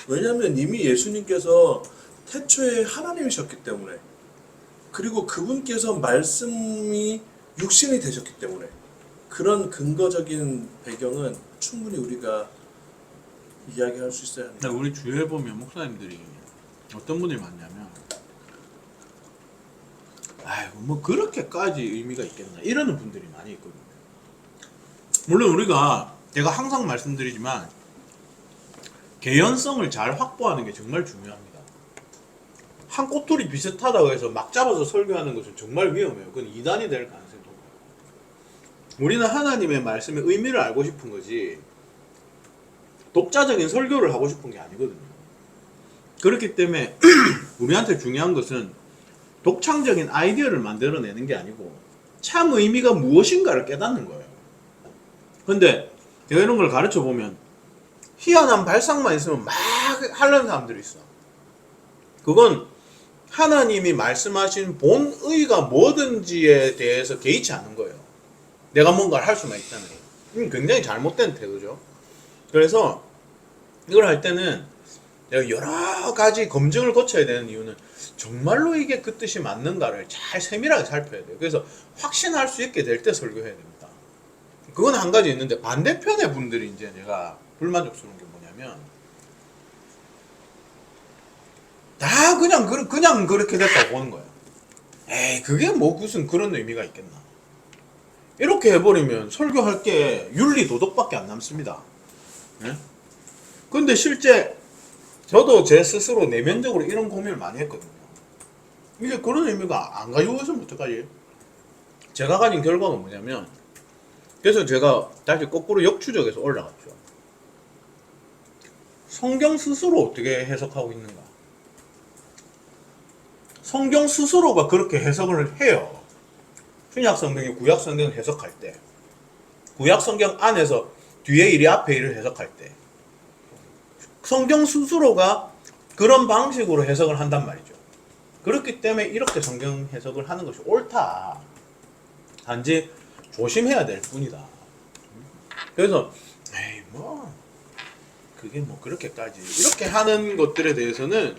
왜냐하면 이미 예수님께서 태초에 하나님이셨기 때문에 그리고 그분께서 말씀이 육신이 되셨기 때문에 그런 근거적인 배경은 충분히 우리가 이야기할 수 있어야 합니다. 우리 주위에 보면 목사님들이 어떤 분들이 많냐면 아이고 뭐 그렇게까지 의미가 있겠나 이러는 분들이 많이 있거든요. 물론 우리가 제가 항상 말씀드리지만 개연성을 잘 확보하는 게 정말 중요합니다. 한 꼬투리 비슷하다고 해서 막 잡아서 설교하는 것은 정말 위험해요. 그건 이단이 될 가능성이 높아요. 우리는 하나님의 말씀의 의미를 알고 싶은 거지 독자적인 설교를 하고 싶은 게 아니거든요. 그렇기 때문에 우리한테 중요한 것은 독창적인 아이디어를 만들어내는 게 아니고 참 의미가 무엇인가를 깨닫는 거예요. 근데 제가 이런 걸 가르쳐 보면 희한한 발상만 있으면 막 하려는 사람들이 있어. 그건 하나님이 말씀하신 본의가 뭐든지에 대해서 개의치 않은 거예요. 내가 뭔가를 할 수만 있다는 거예요. 굉장히 잘못된 태도죠. 그래서 이걸 할 때는 내가 여러 가지 검증을 거쳐야 되는 이유는 정말로 이게 그 뜻이 맞는가를 잘 세밀하게 살펴야 돼요. 그래서 확신할 수 있게 될 때 설교해야 됩니다. 그건 한 가지 있는데 반대편의 분들이 이제 내가 불만족스러운 게 뭐냐면 다 그냥 그렇게 됐다고 보는 거예요. 에이 그게 뭐 무슨 그런 의미가 있겠나. 이렇게 해버리면 설교할 게 윤리 도덕밖에 안 남습니다. 예? 근데 실제 저도 제 스스로 내면적으로 이런 고민을 많이 했거든요. 이게 그런 의미가 안 가지고 있으면 어떡하지? 제가 가진 결과가 뭐냐면 그래서 제가 다시 거꾸로 역추적해서 올라갔죠. 성경 스스로 어떻게 해석하고 있는가? 성경 스스로가 그렇게 해석을 해요. 신약 성경이 구약 성경을 해석할 때 구약 성경 안에서 뒤에 일이 앞에 일을 해석할 때 성경 스스로가 그런 방식으로 해석을 한단 말이죠. 그렇기 때문에 이렇게 성경 해석을 하는 것이 옳다. 단지 조심해야 될 뿐이다. 그래서 에이 뭐 그게 뭐 그렇게까지 이렇게 하는 것들에 대해서는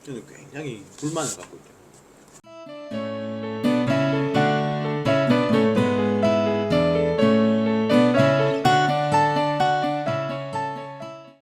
저는 굉장히 불만을 갖고 있죠.